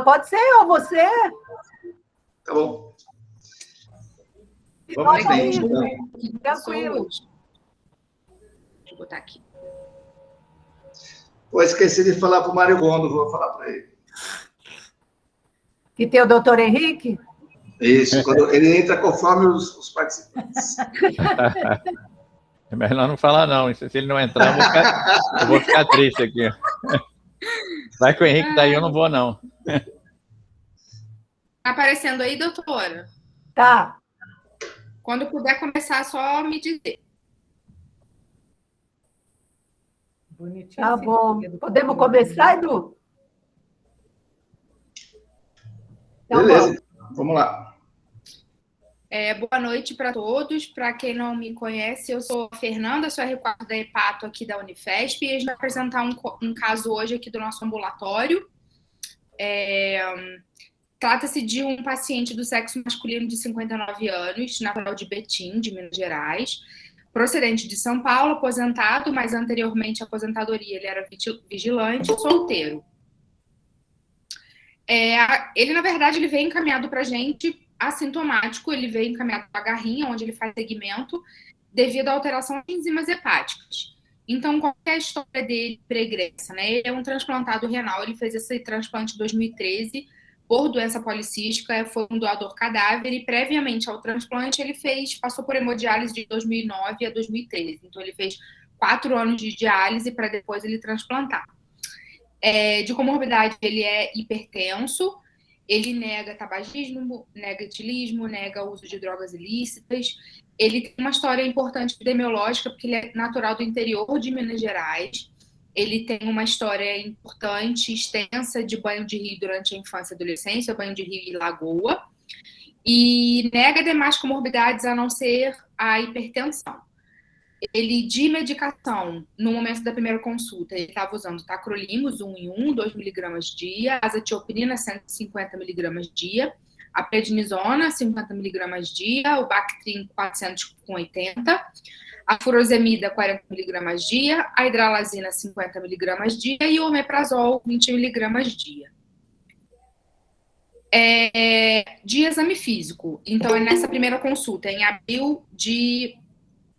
pode ser, ou você. Tá bom. Vamos Pode aí. ir, então. Tranquilo. Deixa eu botar aqui. Pô, esqueci de falar para o Mário Gondo, vou falar para ele. Que tem o doutor Henrique? Isso, quando ele entra conforme os participantes. É melhor não falar, não. Se ele não entrar, eu vou ficar triste aqui. Vai que o Henrique tá aí, eu não vou, não. Tá aparecendo aí, doutora? Tá. Quando puder começar, só me dizer. Bonitinho. Tá bom. Podemos começar, Edu? Então, beleza, vamos lá. Boa noite para todos. Para quem não me conhece, eu sou a Fernanda, sou a R4 da Hepato aqui da Unifesp, e a gente vai apresentar um caso hoje aqui do nosso ambulatório. Trata-se de um paciente do sexo masculino de 59 anos, natural de Betim, de Minas Gerais, procedente de São Paulo, aposentado, mas anteriormente à aposentadoria ele era vigilante, solteiro. Ele, na verdade, ele veio encaminhado para a gente assintomático, ele veio encaminhado para a Garrinha, onde ele faz segmento, devido à alteração de enzimas hepáticas. Então, qual é a história dele pregressa, né? Ele é um transplantado renal, ele fez esse transplante em 2013 por doença policística, foi um doador cadáver, e previamente ao transplante ele passou por hemodiálise de 2009 a 2013. Então, ele fez 4 anos de diálise para depois ele transplantar. De comorbidade, ele é hipertenso, ele nega tabagismo, nega etilismo, nega o uso de drogas ilícitas. Ele tem uma história importante epidemiológica, porque ele é natural do interior de Minas Gerais. Ele tem uma história importante, extensa, de banho de rio durante a infância e adolescência, banho de rio e lagoa. E nega demais comorbidades, a não ser a hipertensão. Ele, de medicação, no momento da primeira consulta, ele estava usando tacrolimus 1 em 1, 2 mg dia, azatioprina 150 mg dia, a prednisona 50 mg dia, o Bactrim 480, a furosemida 40 mg dia, a hidralazina 50 mg dia e o omeprazol 20 mg dia. De exame físico, então nessa primeira consulta, em abril de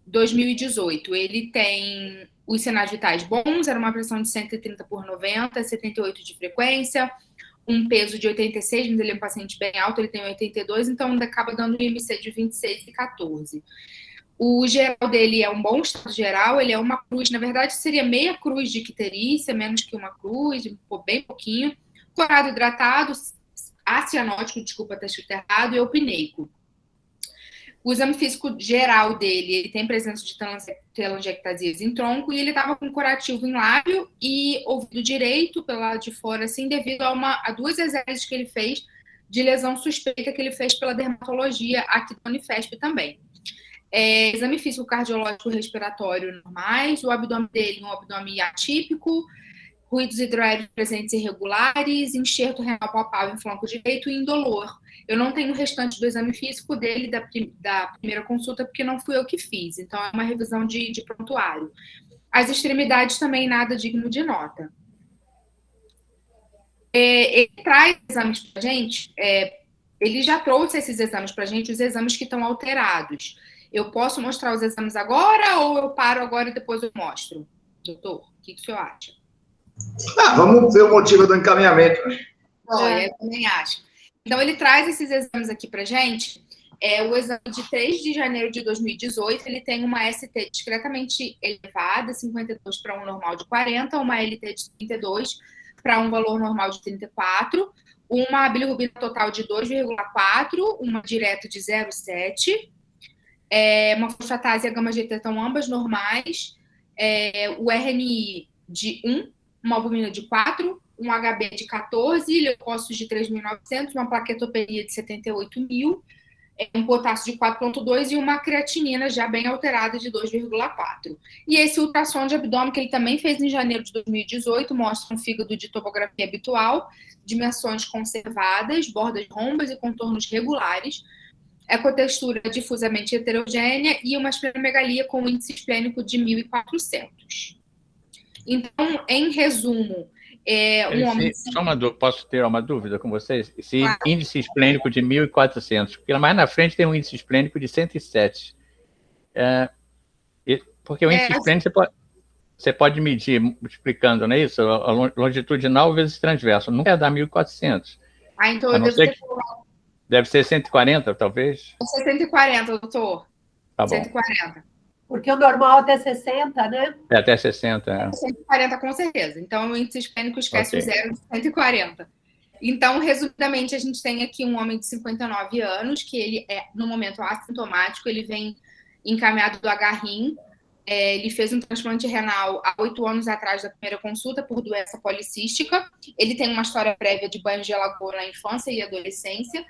2018, ele tem os sinais vitais bons, era uma pressão de 130/90, 78 de frequência, um peso de 86, mas ele é um paciente bem alto, ele tem 82, então acaba dando um IMC de 26 e 14. O geral dele é um bom estado geral, ele é uma cruz, na verdade seria meia cruz de icterícia, menos que uma cruz, bem pouquinho, clorado hidratado, acianótico, desculpa ter escrito errado, e eupineico. O exame físico geral dele, ele tem presença de telangiectasias em tronco, e ele estava com curativo em lábio e ouvido direito, pelo lado de fora, assim, devido a 2 exéreses que ele fez de lesão suspeita que ele fez pela dermatologia aqui da Unifesp também. Exame físico cardiológico respiratório normais, o abdômen dele, um abdômen atípico, ruídos hidroaéreos presentes irregulares, enxerto renal palpável em flanco direito e indolor. Eu não tenho o restante do exame físico dele da primeira consulta, porque não fui eu que fiz. Então, é uma revisão de prontuário. As extremidades também nada digno de nota. Ele traz exames para a gente, ele já trouxe esses exames para a gente, os exames que estão alterados. Eu posso mostrar os exames agora ou eu paro agora e depois eu mostro? Doutor, o que o senhor acha? Vamos ver o motivo do encaminhamento. Eu também acho. Então, ele traz esses exames aqui para a gente. O exame de 3 de janeiro de 2018, ele tem uma ST discretamente elevada, 52 para um normal de 40, uma LT de 32 para um valor normal de 34, uma bilirrubina total de 2,4, uma direto de 0,7, uma fosfatase e a gama-GT estão ambas normais, o RNI de 1, uma albumina de 4, um HB de 14, leucócitos de 3.900, uma plaquetopenia de 78.000, um potássio de 4,2 e uma creatinina já bem alterada de 2,4. E esse ultrassom de abdômen, que ele também fez em janeiro de 2018, mostra um fígado de tomografia habitual, dimensões conservadas, bordas rombas e contornos regulares, ecotextura difusamente heterogênea e uma esplenomegalia com índice esplênico de 1.400. Então, em resumo, Só uma dúvida, posso ter uma dúvida com vocês? Esse Claro. índice esplênico de 1.400, porque mais na frente tem um índice esplênico de 107. Porque o índice esplênico você pode medir multiplicando, não é isso? A longitudinal vezes transverso. Nunca ia dar 1.400. Então eu devo ter... Deve ser 140, talvez? 140, doutor. Tá bom. 140. Porque o normal até 60, né? É até 60. 140, com certeza. Então, o índice esplênico esquece o zero de 140. Então, resumidamente, a gente tem aqui um homem de 59 anos, que ele é, no momento, assintomático, ele vem encaminhado do agarrim. Ele fez um transplante renal há 8 anos atrás da primeira consulta por doença policística. Ele tem uma história prévia de banho de lagoa na infância e adolescência.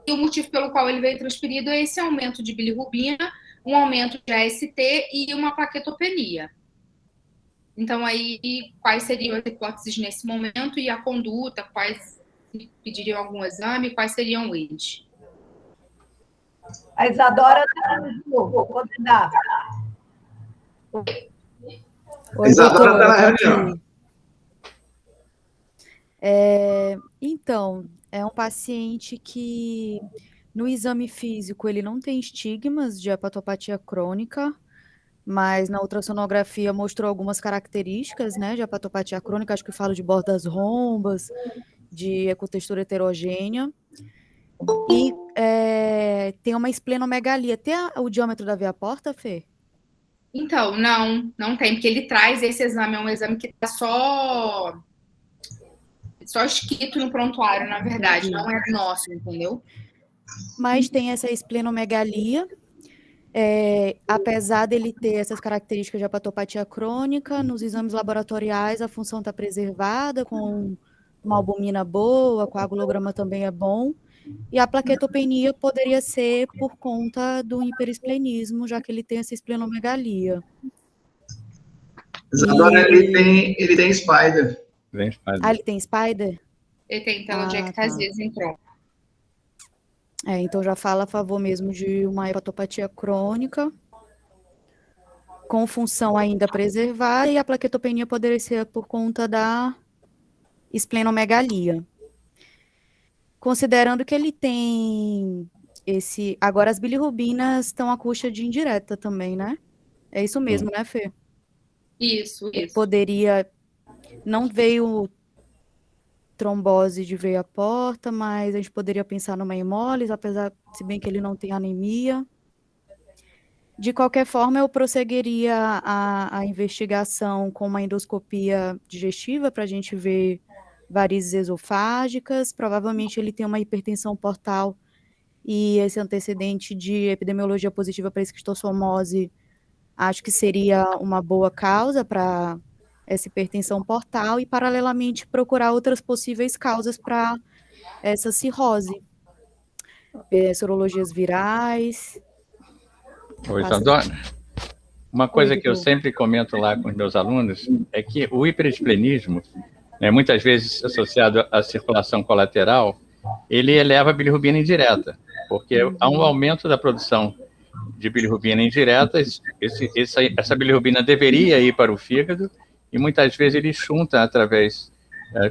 E o motivo pelo qual ele veio transferido é esse aumento de bilirrubina, um aumento de AST e uma plaquetopenia. Então, aí, quais seriam as hipóteses nesse momento e a conduta? Quais pediriam algum exame? Quais seriam eles? A Isadora está no jogo, pode dar. A Isadora está na reunião. Então, é um paciente que, no exame físico, ele não tem estigmas de hepatopatia crônica, mas na ultrassonografia mostrou algumas características, né, de hepatopatia crônica, acho que falo de bordas rombas, de ecotextura heterogênea, e tem uma esplenomegalia. Tem o diâmetro da veia porta, Fê? Então, não tem, porque ele traz esse exame, é um exame que está só escrito no prontuário, na verdade, não é nosso, entendeu? Mas tem essa esplenomegalia, apesar dele ter essas características de hepatopatia crônica, nos exames laboratoriais a função está preservada, com uma albumina boa, coagulograma também é bom, e a plaquetopenia poderia ser por conta do hiperesplenismo, já que ele tem essa esplenomegalia. Isadora, ele tem Spider. Ele tem Spider? Ele tem telangiectasia síndrome. Então já fala a favor mesmo de uma hepatopatia crônica, com função ainda preservada, e a plaquetopenia poderia ser por conta da esplenomegalia. Considerando que ele tem esse... Agora, as bilirrubinas estão à custa de indireta também, né? É isso mesmo, né, Fê? Isso. Poderia... Não veio trombose de veia porta, mas a gente poderia pensar numa hemólise, apesar, se bem que ele não tem anemia. De qualquer forma, eu prosseguiria a investigação com uma endoscopia digestiva para a gente ver varizes esofágicas. Provavelmente ele tem uma hipertensão portal e esse antecedente de epidemiologia positiva para esquistossomose acho que seria uma boa causa para essa hipertensão portal e, paralelamente, procurar outras possíveis causas para essa cirrose. Sorologias virais. Oi, Isadora. Uma coisa que eu sempre comento lá com os meus alunos é que o hiperesplenismo, muitas vezes associado à circulação colateral, ele eleva a bilirrubina indireta, porque há um aumento da produção de bilirrubina indireta, essa bilirrubina deveria ir para o fígado, e muitas vezes ele junta através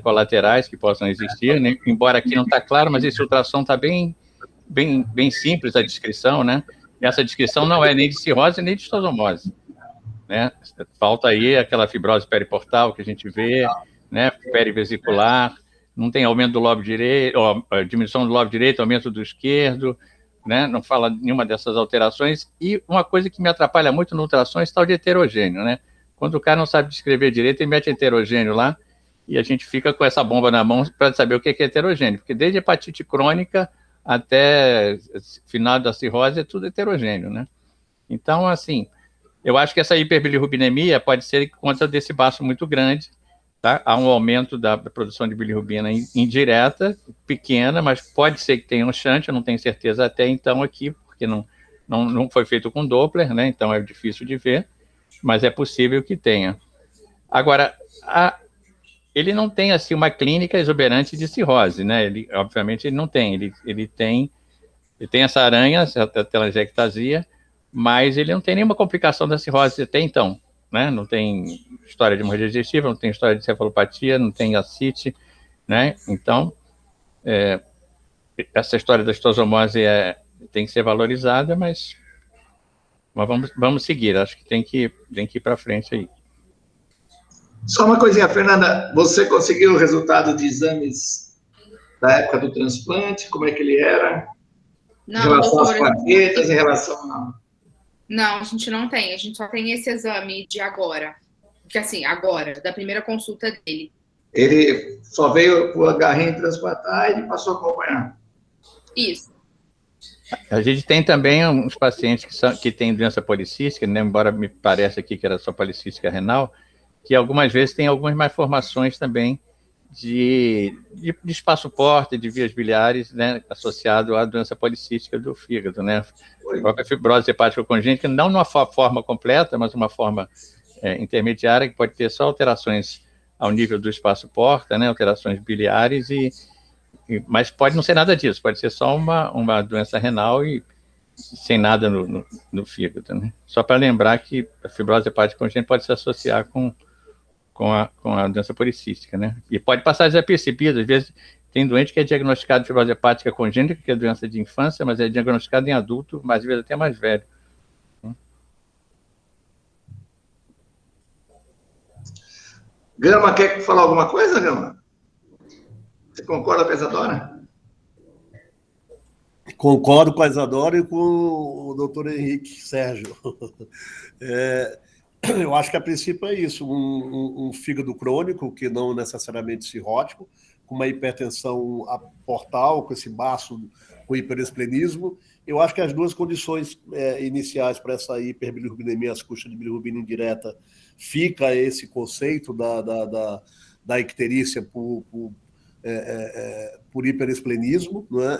colaterais que possam existir, né? Embora aqui não está claro, mas esse ultrassom está bem simples a descrição, né? E essa descrição não é nem de cirrose nem de histosomose, né? Falta aí aquela fibrose periportal que a gente vê, né? Perivesicular, não tem aumento do lobo direito, diminuição do lobo direito, aumento do esquerdo, né? Não fala nenhuma dessas alterações. E uma coisa que me atrapalha muito no ultrassom é esse tal de heterogêneo, né? Quando o cara não sabe descrever direito, ele mete heterogêneo lá e a gente fica com essa bomba na mão para saber o que é heterogêneo, porque desde hepatite crônica até final da cirrose é tudo heterogêneo, né? Então, assim, eu acho que essa hiperbilirrubinemia pode ser por conta desse baço muito grande, tá? Há um aumento da produção de bilirrubina indireta, pequena, mas pode ser que tenha um shunt, eu não tenho certeza até então aqui, porque não foi feito com Doppler, né? Então é difícil de ver, mas é possível que tenha. Agora, ele não tem, assim, uma clínica exuberante de cirrose, né? Obviamente, ele não tem. Ele tem essa aranha, essa telangiectasia, mas ele não tem nenhuma complicação da cirrose até então, né? Não tem história de hemorragia digestiva, não tem história de cefalopatia, não tem ascite, né? Então, essa história da histosomose tem que ser valorizada, mas vamos seguir, acho que tem que ir para frente aí. Só uma coisinha, Fernanda, você conseguiu o resultado de exames da época do transplante? Como é que ele era? Não, em relação às doutora, plaquetas, em relação... Não, a gente não tem. A gente só tem esse exame de agora. Porque, assim, agora, da primeira consulta dele. Ele só veio com a garrinha transplantar e passou a acompanhar. Isso. A gente tem também uns pacientes que têm doença policística, né, embora me pareça aqui que era só policística renal, que algumas vezes tem algumas malformações também de espaço-porta, de vias biliares, né, associado à doença policística do fígado, né? A própria fibrose hepática congênita, não numa forma completa, mas uma forma intermediária, que pode ter só alterações ao nível do espaço-porta, né, alterações biliares, mas pode não ser nada disso, pode ser só uma doença renal e sem nada no fígado, né? Só para lembrar que a fibrose hepática congênita pode se associar com a doença policística, né? E pode passar desapercebido. Às vezes tem doente que é diagnosticado de fibrose hepática congênita, que é doença de infância, mas é diagnosticado em adulto, mas às vezes até mais velho. Gama, quer falar alguma coisa, Gama? Você concorda com a Isadora? Concordo com a Isadora e com o doutor Henrique Sérgio. Eu acho que a princípio é isso, um fígado crônico, que não necessariamente cirrótico, com uma hipertensão portal, com esse baço, com hiperesplenismo. Eu acho que as duas condições iniciais para essa hiperbilirrubinemia às custas de bilirrubina indireta fica esse conceito da icterícia por hiperesplenismo, né?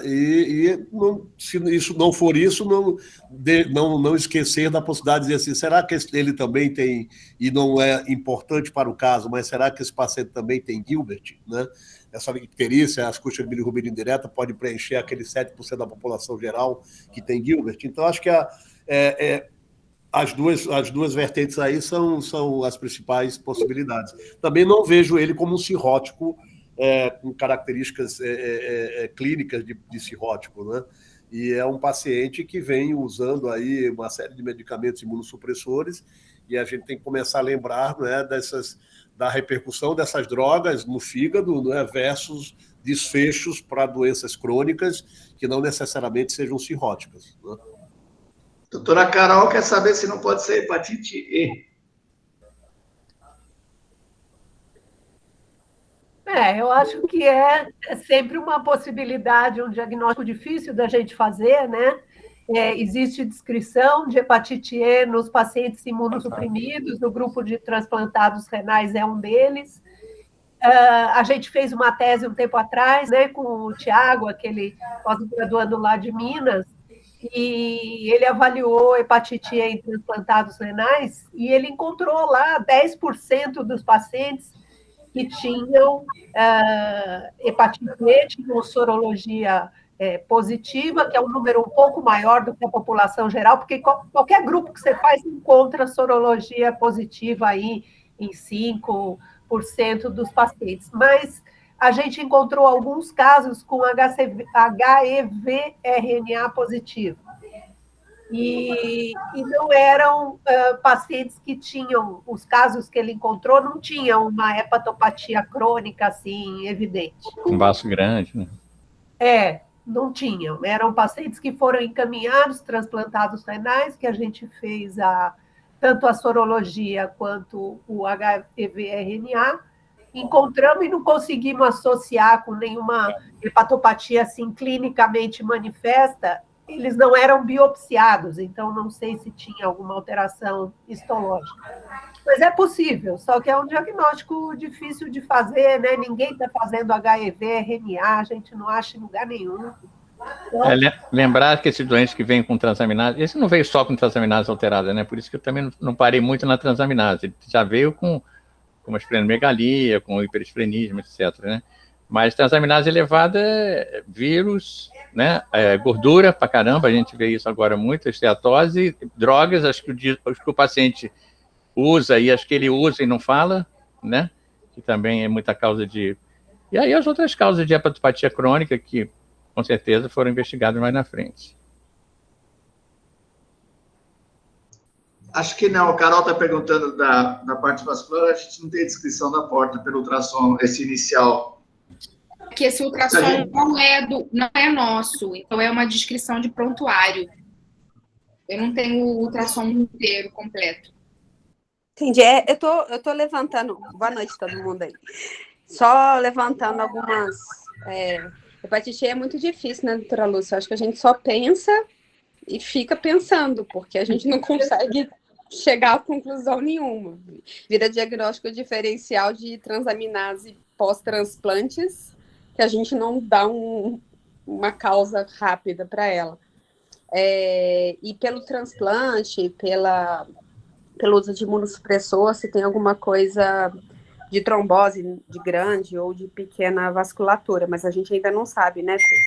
Se isso não for isso, não esquecer da possibilidade de dizer assim, será que ele também tem, e não é importante para o caso, mas será que esse paciente também tem Gilbert, né? Essa icterícia, as custas de bilirrubina indireta, pode preencher aquele 7% da população geral que tem Gilbert. Então, acho que as duas vertentes aí são as principais possibilidades. Também não vejo ele como um cirrótico com características clínicas de cirrótico, né? E é um paciente que vem usando aí uma série de medicamentos imunossupressores, e a gente tem que começar a lembrar, né, da repercussão dessas drogas no fígado, né, versus desfechos para doenças crônicas que não necessariamente sejam cirróticas, né? Doutora Carol quer saber se não pode ser hepatite E. Eu acho que é sempre uma possibilidade, um diagnóstico difícil da gente fazer, né? Existe descrição de hepatite E nos pacientes imunossuprimidos, no grupo de transplantados renais é um deles. A gente fez uma tese um tempo atrás, né, com o Tiago, aquele pós-graduando lá de Minas, e ele avaliou hepatite E em transplantados renais, e ele encontrou lá 10% dos pacientes que tinham hepatite E, tinham sorologia positiva, que é um número um pouco maior do que a população geral, porque qualquer grupo que você faz encontra sorologia positiva aí em 5% dos pacientes. Mas a gente encontrou alguns casos com HEV-RNA positivo. E não eram pacientes que tinham, os casos que ele encontrou, não tinham uma hepatopatia crônica, assim, evidente. Um vaso grande, né? Não tinham. Eram pacientes que foram encaminhados, transplantados renais, que a gente fez tanto a sorologia quanto o HEV-RNA, encontramos e não conseguimos associar com nenhuma hepatopatia, assim, clinicamente manifesta. Eles não eram biopsiados, então não sei se tinha alguma alteração histológica. Mas é possível, só que é um diagnóstico difícil de fazer, né? Ninguém está fazendo HIV-RNA, a gente não acha em lugar nenhum. Então... lembrar que esses doentes que vêm com transaminase, esse não veio só com transaminase alterada, né? Por isso que eu também não parei muito na transaminase. Ele já veio com uma esplenomegalia, com hiperesplenismo, etc., né? Mas transaminase elevada é vírus, né? Gordura pra caramba, a gente vê isso agora muito, esteatose, drogas, acho que o paciente usa, e acho que ele usa e não fala, né? Que também é muita causa de... E aí as outras causas de hepatopatia crônica, que com certeza foram investigadas mais na frente. Acho que não. O Carol está perguntando da parte vascular, a gente não tem descrição da porta pelo ultrassom, esse inicial. Que esse ultrassom não é nosso, então é uma descrição de prontuário. Eu não tenho o ultrassom inteiro, completo. Entendi. Eu tô levantando... Boa noite, todo mundo aí. Só levantando algumas... Hepatite E é muito difícil, né, doutora Lúcia? Eu acho que a gente só pensa e fica pensando, porque a gente não consegue chegar a conclusão nenhuma. Vira diagnóstico diferencial de transaminase pós-transplantes, que a gente não dá uma causa rápida para ela. E pelo transplante, pelo uso de imunossupressor, se tem alguma coisa de trombose de grande ou de pequena vasculatura, mas a gente ainda não sabe, né, Fê?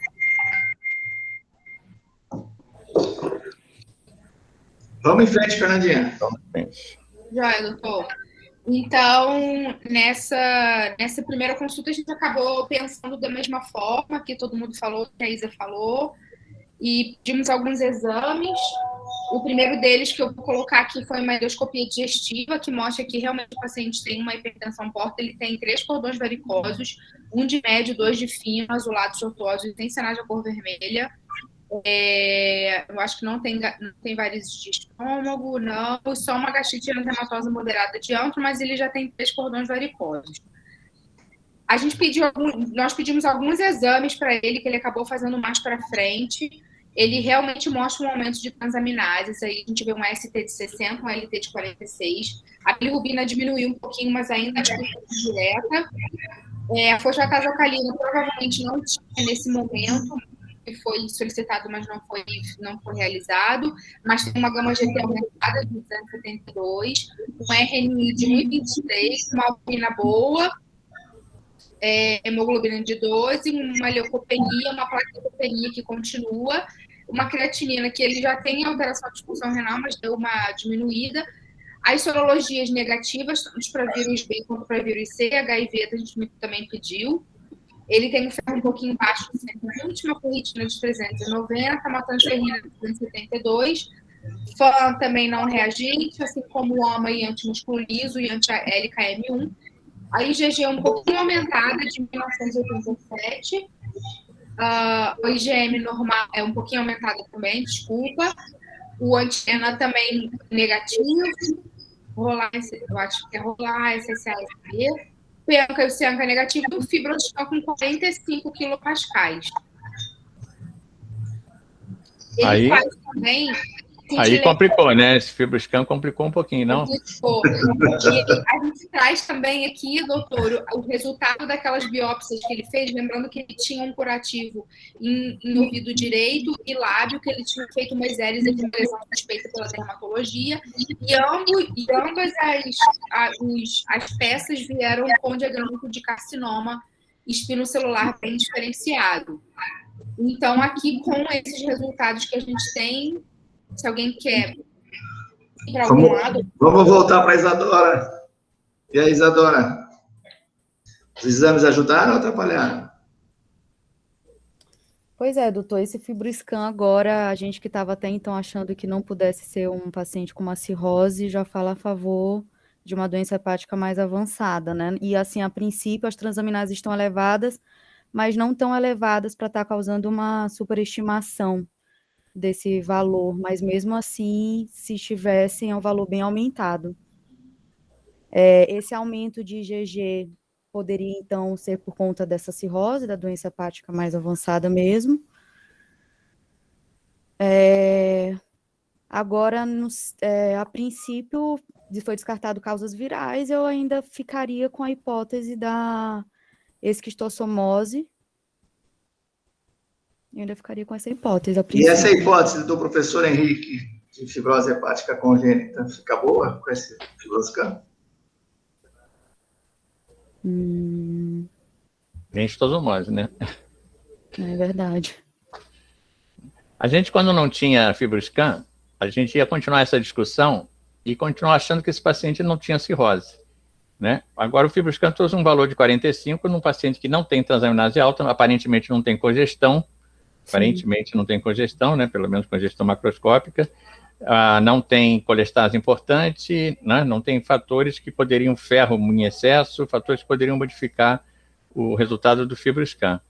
Vamos em frente, Fernandinha. Vamos em frente. Já, doutor. Então, nessa primeira consulta, a gente acabou pensando da mesma forma que todo mundo falou, que a Isa falou, e pedimos alguns exames. O primeiro deles que eu vou colocar aqui foi uma endoscopia digestiva, que mostra que realmente o paciente tem uma hipertensão porta, ele tem 3 cordões varicosos, um de médio, 2 de fino, azulados tortuosos, tem sinais da cor vermelha. Eu acho que não tem varizes de estômago, não, só uma gastrite eritematosa moderada de antro, mas ele já tem 3 cordões varicosos. Nós pedimos alguns exames para ele, que ele acabou fazendo mais para frente. Ele realmente mostra um aumento de transaminases. Aí a gente vê um ST de 60, um LT de 46. A bilirrubina diminuiu um pouquinho, mas ainda é direta. A fosfatase alcalina provavelmente não tinha nesse momento, que foi solicitado, mas não foi realizado. Mas tem uma gama-GT aumentada de 272, um RNI de 1,23, uma albumina boa, hemoglobina de 12, uma leucopenia, uma plaquetopenia que continua, uma creatinina que ele já tem alteração de expulsão renal, mas deu uma diminuída. As sorologias negativas, tanto para vírus B quanto para vírus C, HIV a gente também pediu. Ele tem um ferro um pouquinho baixo de 120, uma ferritina de 390, uma transferrina de 272, FAN também não reagente, assim como o AMA e antimusculo liso e anti-LKM1. A IgG é um pouquinho aumentada, de 1987. O IgM normal é um pouquinho aumentada também, desculpa. O anti-ENA também negativo. Eu acho que é rolar, SSASB. PANCA e o CIANCA negativo. E o fibroscan com 45 quilopascais. Ele faz também... Aí complicou, né? Esse fibroscan complicou um pouquinho, não? Complicou. E a gente traz também aqui, doutor, o resultado daquelas biópsias que ele fez, lembrando que ele tinha um curativo em ouvido direito e lábio, que ele tinha feito umas hélices de uma lesão suspeita pela dermatologia, e ambas as peças vieram com diagnóstico de carcinoma espinocelular bem diferenciado. Então, aqui, com esses resultados que a gente tem, se alguém quer ir para algum lado... Vamos voltar para a Isadora. E aí, Isadora? Os exames ajudaram ou atrapalharam? Pois é, doutor, esse fibroscan agora, a gente que estava até então achando que não pudesse ser um paciente com uma cirrose, já fala a favor de uma doença hepática mais avançada, né? E assim, a princípio, as transaminases estão elevadas, mas não tão elevadas para estar causando uma superestimação desse valor, mas mesmo assim, se estivessem, é um valor bem aumentado. Esse aumento de IgG poderia, então, ser por conta dessa cirrose, da doença hepática mais avançada mesmo. Agora, a princípio, foi descartado causas virais, eu ainda ficaria com a hipótese da esquistossomose. Eu ainda ficaria com essa hipótese. E essa hipótese do professor Henrique de fibrose hepática congênita fica boa com esse fibroscan? Esquistossomose, né? É verdade. A gente, quando não tinha fibroscan, a gente ia continuar essa discussão e continuou achando que esse paciente não tinha cirrose, né? Agora, o FibroScan trouxe um valor de 45 num paciente que não tem transaminase alta, aparentemente não tem congestão, né? Pelo menos congestão macroscópica, não tem colestase importante, né? Não tem fatores que poderiam, ferro em excesso, fatores que poderiam modificar o resultado do FibroScan,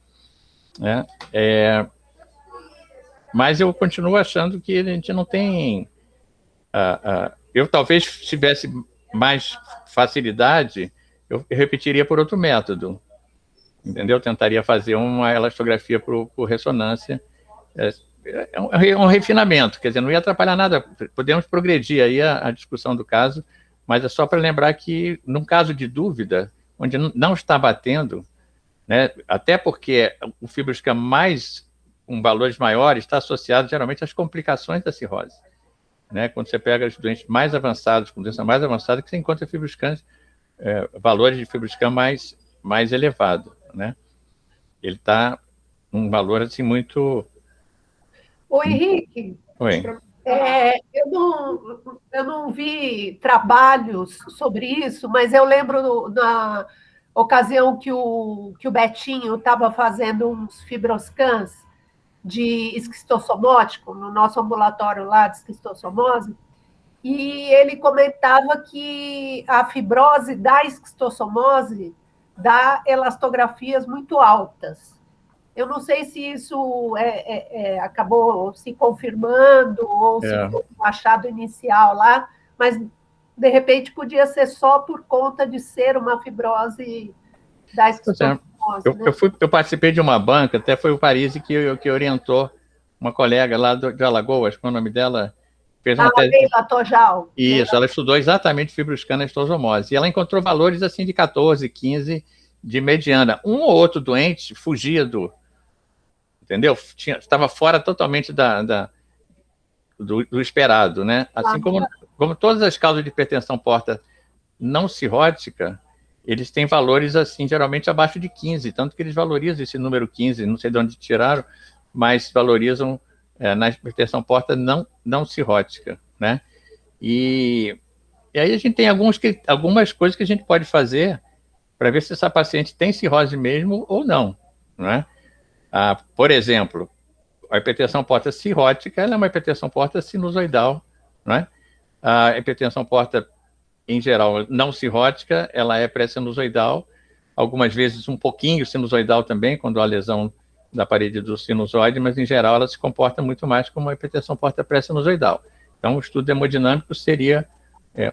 né? Mas eu continuo achando que a gente não tem... eu talvez tivesse mais facilidade, eu repetiria por outro método, entendeu? Tentaria fazer uma elastografia por ressonância. É um refinamento, quer dizer, não ia atrapalhar nada, podemos progredir aí a discussão do caso, mas é só para lembrar que, num caso de dúvida, onde não está batendo, né, até porque o FibroScan com valores maiores está associado geralmente às complicações da cirrose, né? Quando você pega os doentes mais avançados, com doença mais avançada, que você encontra FibroScan, valores de FibroScan mais elevado, né? Ele está num valor assim muito... Ô, Henrique, Oi. eu não vi trabalhos sobre isso, mas eu lembro na ocasião que o Betinho estava fazendo uns fibroscans de esquistossomótico, no nosso ambulatório lá de esquistossomose, e ele comentava que a fibrose da esquistossomose dá elastografias muito altas. Eu não sei se isso acabou se confirmando ou se foi um achado inicial lá, mas, de repente, podia ser só por conta de ser uma fibrose da esquistossomose. Eu participei de uma banca, até foi o Parisi que orientou uma colega lá de Alagoas, qual é o nome dela? Fez uma tese... Tojal. Isso, ela estudou exatamente FibroScan na esquistossomose, e ela encontrou valores assim de 14, 15 de mediana. Um ou outro doente fugia entendeu? Estava fora totalmente do esperado, né? Assim como todas as causas de hipertensão porta não cirrótica, eles têm valores, assim, geralmente abaixo de 15, tanto que eles valorizam esse número 15, não sei de onde tiraram, mas valorizam na hipertensão porta não cirrótica, né? E aí a gente tem algumas coisas que a gente pode fazer para ver se essa paciente tem cirrose mesmo ou não, né? Por exemplo, a hipertensão porta cirrótica, ela é uma hipertensão porta sinusoidal, né? A hipertensão porta, em geral, não cirrótica, ela é pré-sinusoidal, algumas vezes um pouquinho sinusoidal também, quando há lesão da parede do sinusoide, mas, em geral, ela se comporta muito mais como uma hipertensão porta pré-sinusoidal. Então, o estudo hemodinâmico seria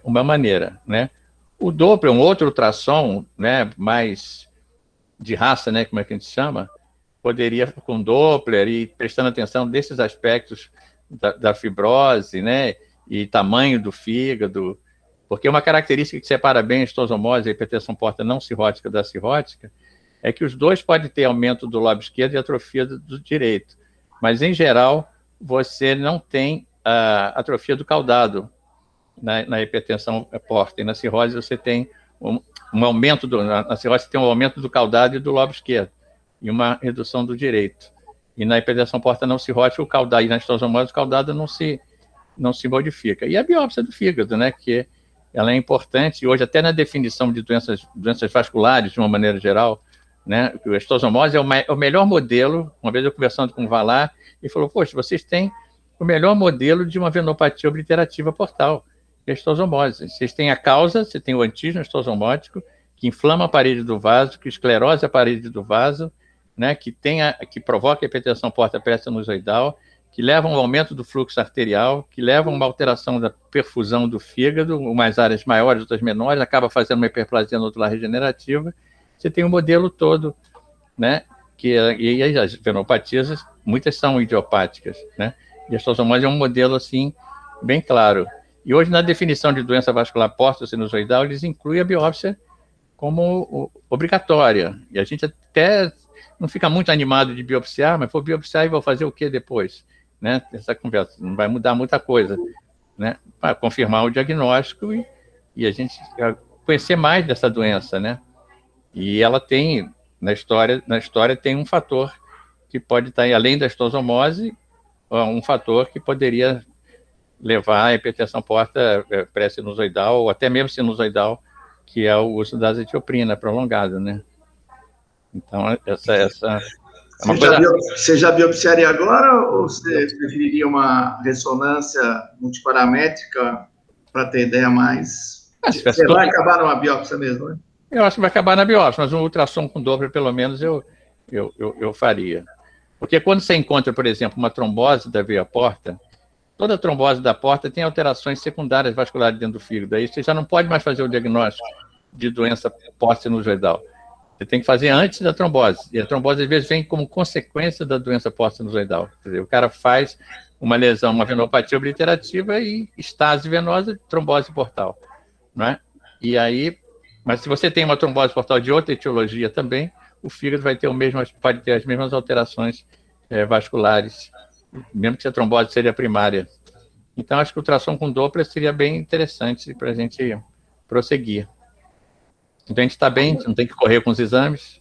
uma maneira, né? O Doppler, um outro ultrassom, né, mais de raça, né, como é que a gente chama, poderia, com Doppler e prestando atenção desses aspectos da fibrose, né, e tamanho do fígado, porque uma característica que separa bem a esquistossomose e a hipertensão porta não cirrótica da cirrótica é que os dois podem ter aumento do lobo esquerdo e atrofia do direito, mas, em geral, você não tem atrofia do caudado na hipertensão porta, e na cirrose você tem um aumento, na cirrose você tem um aumento do caudado e do lobo esquerdo, e uma redução do direito. E na hipertensão porta não cirrótica, o caudado, e na esquistossomose, o caudado não se modifica. E a biópsia do fígado, né, que ela é importante, e hoje até na definição de doenças vasculares, de uma maneira geral, né, a esquistossomose é o melhor modelo. Uma vez eu conversando com o Valar, ele falou, poxa, vocês têm o melhor modelo de uma venopatia obliterativa portal, que é a esquistossomose. Vocês têm a causa, você tem o antígeno esquistossomótico, que inflama a parede do vaso, que esclerose a parede do vaso, né, que provoca a hipertensão porta pré-sinusoidal, que leva a um aumento do fluxo arterial, que leva a uma alteração da perfusão do fígado, umas áreas maiores, outras menores, acaba fazendo uma hiperplasia nodular regenerativa. Você tem o modelo todo, né, e as venopatias, muitas são idiopáticas, né, e a esquistossomose é um modelo, assim, bem claro. E hoje, na definição de doença vascular porto-sinusoidal, eles incluem a biópsia como obrigatória, e a gente até não fica muito animado de biopsiar, mas vou biopsiar e vou fazer o que depois? Né? Essa conversa não vai mudar muita coisa, né? Para confirmar o diagnóstico e a gente conhecer mais dessa doença, né? E ela tem, na história tem um fator que pode estar, além da esquistossomose, um fator que poderia levar a hipertensão porta pré-sinusoidal, ou até mesmo sinusoidal, que é o uso da azatioprina prolongada, né? Então, essa é uma coisa... Você já biopsiaria agora ou você preferiria uma ressonância multiparamétrica para ter ideia mais... Você vai acabar numa biópsia mesmo, né? Eu acho que vai acabar na biópsia, mas um ultrassom com Doppler, pelo menos, eu faria. Porque quando você encontra, por exemplo, uma trombose da veia porta, toda trombose da porta tem alterações secundárias vasculares dentro do fígado. Aí você já não pode mais fazer o diagnóstico de doença porta-sinusoidal. Você tem que fazer antes da trombose. E a trombose, às vezes, vem como consequência da doença porta-sinusoidal. Quer dizer, o cara faz uma lesão, uma venopatia obliterativa e estase venosa, trombose portal. Não é? E aí, mas se você tem uma trombose portal de outra etiologia também, o fígado vai ter pode ter as mesmas alterações vasculares, mesmo que a trombose seja primária. Então, acho que o ultrassom com Doppler seria bem interessante para a gente prosseguir. Então, a gente está bem, não tem que correr com os exames.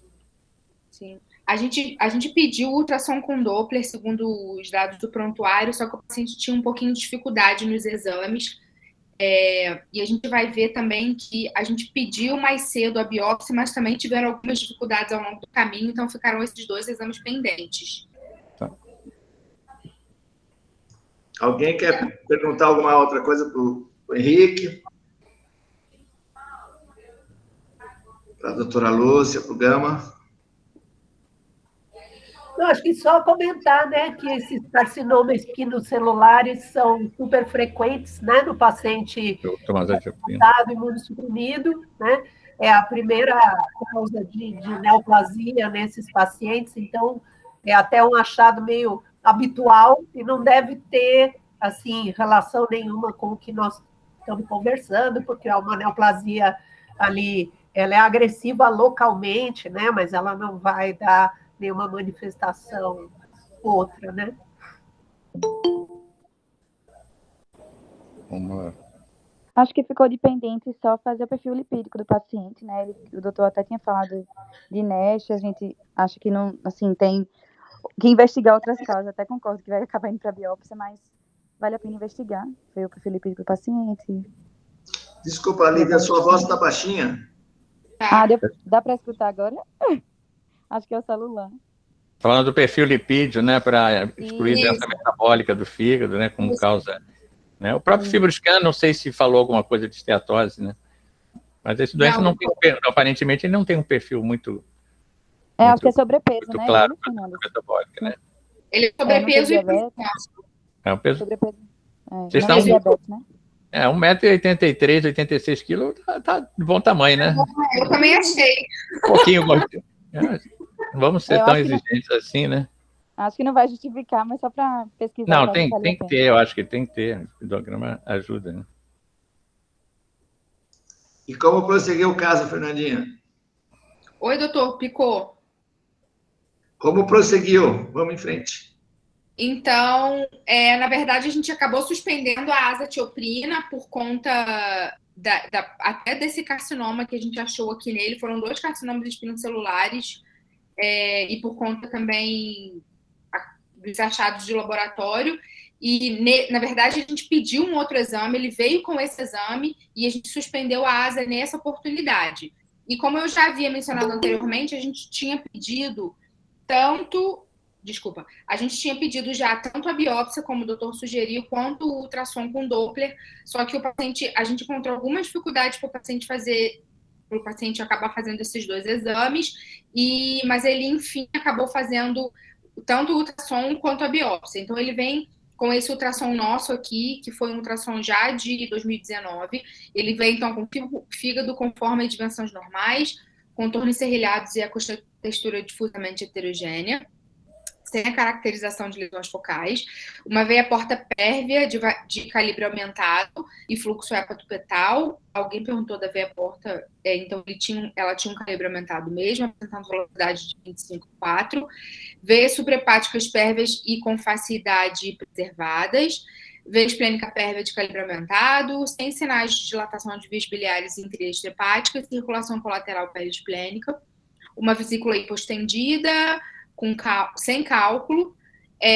Sim. A gente pediu ultrassom com Doppler, segundo os dados do prontuário, só que o paciente tinha um pouquinho de dificuldade nos exames. E a gente vai ver também que a gente pediu mais cedo a biópsia, mas também tiveram algumas dificuldades ao longo do caminho, então ficaram esses 2 exames pendentes. Tá. Alguém quer perguntar alguma outra coisa para o Henrique? Para a doutora Lúcia, para o Gama? Eu acho que só comentar, né, que esses carcinomas espinocelulares são super frequentes, né, no paciente imunossuprimido, né? É a primeira causa de neoplasia nesses pacientes, então é até um achado meio habitual e não deve ter, assim, relação nenhuma com o que nós estamos conversando, porque é uma neoplasia ali, ela é agressiva localmente, né, mas ela não vai dar nenhuma manifestação outra, né? Acho que ficou dependente só fazer o perfil lipídico do paciente, né? O doutor até tinha falado de NASH, a gente acha que não, assim, tem que investigar outras causas, até concordo que vai acabar indo para biópsia, mas vale a pena investigar, ver o perfil lipídico do paciente. Desculpa, Lívia, sua voz está baixinha. Dá para escutar agora? Acho que é o celular. Falando do perfil lipídio, né, para excluir doença metabólica do fígado, né, como causa. Né? O próprio FibroScan, não sei se falou alguma coisa de esteatose, né? Mas esse doença não tem, aparentemente, ele não tem um perfil muito. Acho que é sobrepeso, muito né? Claro, metabólica, né? Ele é sobrepeso e é um peso. Sobrepeso. Vocês estão. Diabetes, né? 1,83 m, 86 kg, tá de bom tamanho, né? Eu também achei. Um pouquinho. Não vamos ser tão exigentes assim, né? Acho que não vai justificar, mas só para pesquisar. Não, tem que ter, eu acho que tem que ter. O espidograma ajuda, né? E como prosseguiu o caso, Fernandinha? Oi, doutor, picou. Como prosseguiu? Vamos em frente. Então, na verdade, a gente acabou suspendendo a azatioprina por conta até desse carcinoma que a gente achou aqui nele. Foram 2 carcinomas espinocelulares e por conta também dos achados de laboratório. E, na verdade, a gente pediu um outro exame, ele veio com esse exame e a gente suspendeu a asa nessa oportunidade. E como eu já havia mencionado anteriormente, a gente tinha pedido a gente tinha pedido já tanto a biópsia, como o doutor sugeriu, quanto o ultrassom com Doppler, só que a gente encontrou alguma dificuldade para o paciente acabar fazendo esses 2 exames, mas ele, enfim, acabou fazendo tanto o ultrassom quanto a biópsia. Então, ele vem com esse ultrassom nosso aqui, que foi um ultrassom já de 2019, ele vem, então, com fígado com forma de dimensões normais, contornos serrilhados e a textura difusamente heterogênea, sem a caracterização de lesões focais, uma veia porta pérvia de calibre aumentado e fluxo hepatopetal. Alguém perguntou da veia porta, então ela tinha um calibre aumentado mesmo, apresentando velocidade de 25,4, veias suprahepáticas pérvias e com faceidade preservadas, veia esplênica pérvia de calibre aumentado, sem sinais de dilatação de vias biliares intraextrahepáticas, circulação colateral periesplênica, uma vesícula hipostendida, sem cálculo,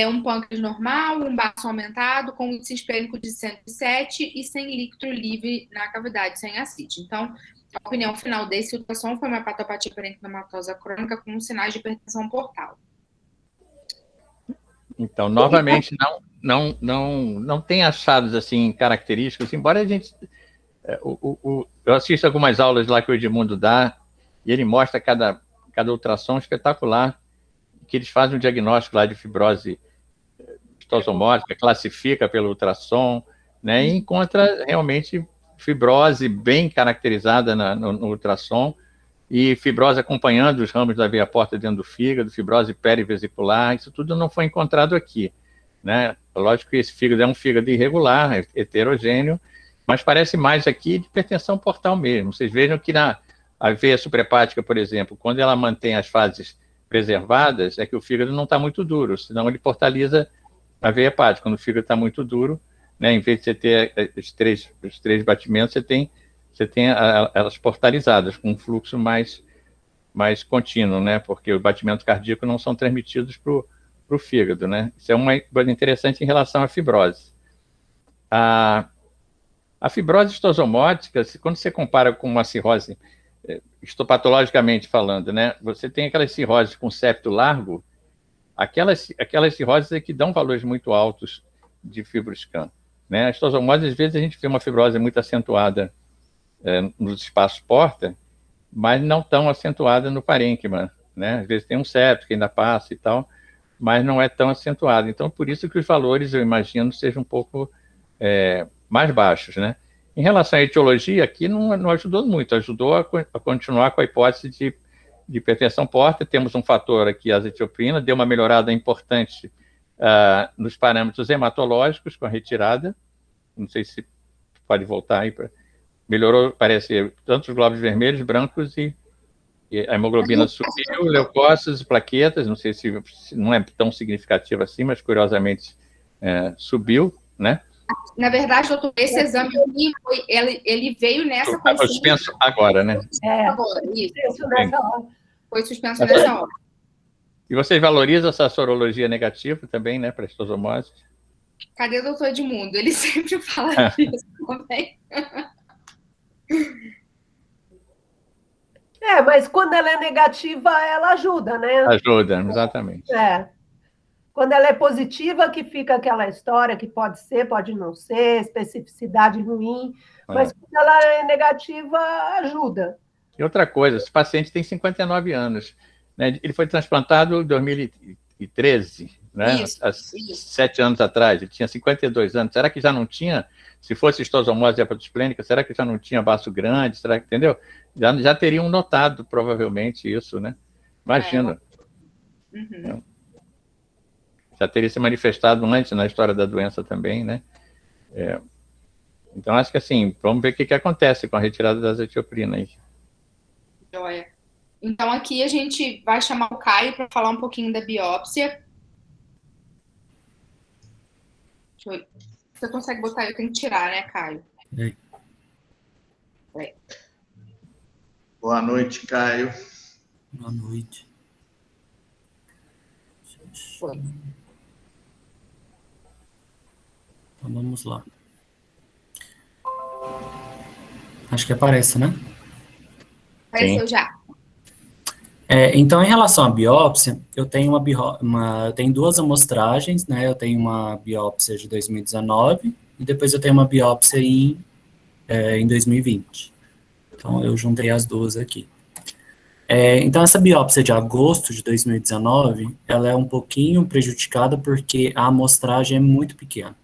um pâncreas normal, um baço aumentado, com índice esplênico de 107 e sem líquido livre na cavidade, sem ascite. Então, a opinião final desse ultrassom foi uma hepatopatia parenquimatosa crônica com sinais de hipertensão portal. Então, novamente, não tem achados assim característicos, embora a gente... eu assisto algumas aulas lá que o Edmundo dá, e ele mostra cada ultrassom espetacular, que eles fazem um diagnóstico lá de fibrose histosomótica, classifica pelo ultrassom, né, e encontra realmente fibrose bem caracterizada no ultrassom, e fibrose acompanhando os ramos da veia porta dentro do fígado, fibrose perivesicular, isso tudo não foi encontrado aqui, né? Lógico que esse fígado é um fígado irregular, heterogêneo, mas parece mais aqui de hipertensão portal mesmo. Vocês vejam que na veia suprahepática, por exemplo, quando ela mantém as fases preservadas, é que o fígado não está muito duro, senão ele portaliza a veia hepática. Quando o fígado está muito duro, né, em vez de você ter os três batimentos, você tem elas portalizadas, com um fluxo mais contínuo, né, porque o batimento cardíaco não são transmitidos para o fígado, né. Isso é uma coisa interessante em relação à fibrose. A fibrose histosomótica, quando você compara com uma cirrose, histopatologicamente falando, né, você tem aquelas cirroses com septo largo, aquelas cirroses é que dão valores muito altos de FibroScan, né. A histosomose, às vezes, a gente vê uma fibrose muito acentuada nos espaços porta, mas não tão acentuada no parênquima, né. Às vezes tem um septo que ainda passa e tal, mas não é tão acentuado. Então, por isso que os valores, eu imagino, sejam um pouco mais baixos, né. Em relação à etiologia, aqui não ajudou muito, ajudou a continuar com a hipótese de hipertensão porta. Temos um fator aqui, a azetioprina, deu uma melhorada importante nos parâmetros hematológicos com a retirada, não sei se pode voltar aí, melhorou, parece, tanto os glóbulos vermelhos, brancos e a hemoglobina subiu, leucócitos, plaquetas, não sei se não é tão significativo assim, mas curiosamente subiu, né? Na verdade, doutor, esse exame ele veio nessa consulta. Foi suspenso agora, né? Agora, isso. Foi suspenso nessa hora. E vocês valorizam essa sorologia negativa também, né, para histosomose? Cadê o doutor Edmundo? Ele sempre fala disso também. Mas quando ela é negativa, ela ajuda, né? Ajuda, exatamente. Quando ela é positiva, que fica aquela história que pode ser, pode não ser, especificidade ruim, mas quando ela é negativa, ajuda. E outra coisa, esse paciente tem 59 anos, né? Ele foi transplantado em 2013, né? Isso. 7 anos atrás, ele tinha 52 anos. Será que já não tinha, se fosse histosomose hepatosplênica, será que já não tinha baço grande? Será que, entendeu? Já teriam notado, provavelmente, isso, né? Imagina. Uhum. Já teria se manifestado antes na história da doença também, né? Então, acho que assim, vamos ver o que acontece com a retirada da azetioprina aí. Joia. Então, aqui a gente vai chamar o Caio para falar um pouquinho da biópsia. Você consegue botar? Eu tenho que tirar, né, Caio? Boa noite, Caio. Boa noite. Então, vamos lá. Acho que aparece, né? Apareceu já. Então, em relação à biópsia, eu tenho eu tenho 2 amostragens, né? Eu tenho uma biópsia de 2019 e depois eu tenho uma biópsia em 2020. Então, eu juntei as 2 aqui. Então, essa biópsia de agosto de 2019, ela é um pouquinho prejudicada porque a amostragem é muito pequena,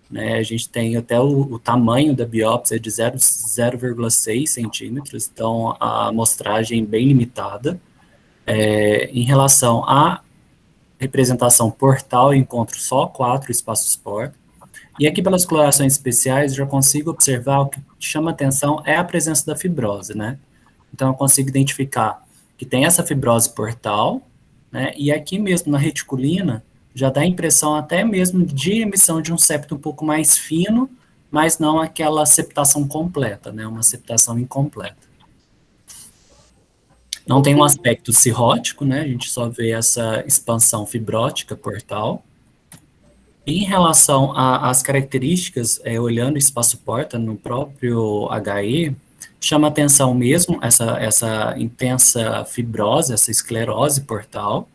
né? A gente tem até o tamanho da biópsia de 0,6 centímetros, então a amostragem bem limitada. Em relação à representação portal, eu encontro só 4 espaços porta. E aqui, pelas colorações especiais, eu já consigo observar o que chama atenção é a presença da fibrose, né? Então, eu consigo identificar que tem essa fibrose portal, né? E aqui mesmo na reticulina, já dá a impressão até mesmo de emissão de um septo um pouco mais fino, mas não aquela septação completa, né? Uma septação incompleta. Não tem um aspecto cirrótico, né? A gente só vê essa expansão fibrótica portal, Em relação às características, olhando o espaço porta no próprio HE, chama atenção mesmo essa intensa fibrose, essa esclerose portal.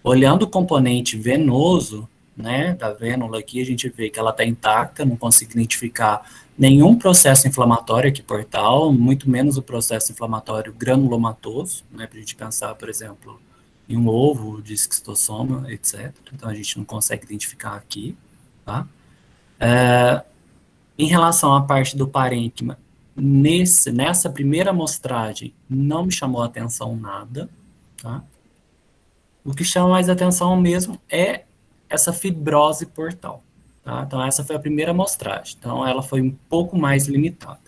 Olhando o componente venoso, né, da vênula aqui, a gente vê que ela está intacta, não consigo identificar nenhum processo inflamatório aqui portal, muito menos o processo inflamatório granulomatoso, né, para a gente pensar, por exemplo, em um ovo de esquistossoma, etc. Então, a gente não consegue identificar aqui, tá? Em relação à parte do parênquima, nessa primeira amostragem, não me chamou a atenção nada, tá? O que chama mais atenção mesmo é essa fibrose portal, tá? Então, essa foi a primeira amostragem. Então, ela foi um pouco mais limitada.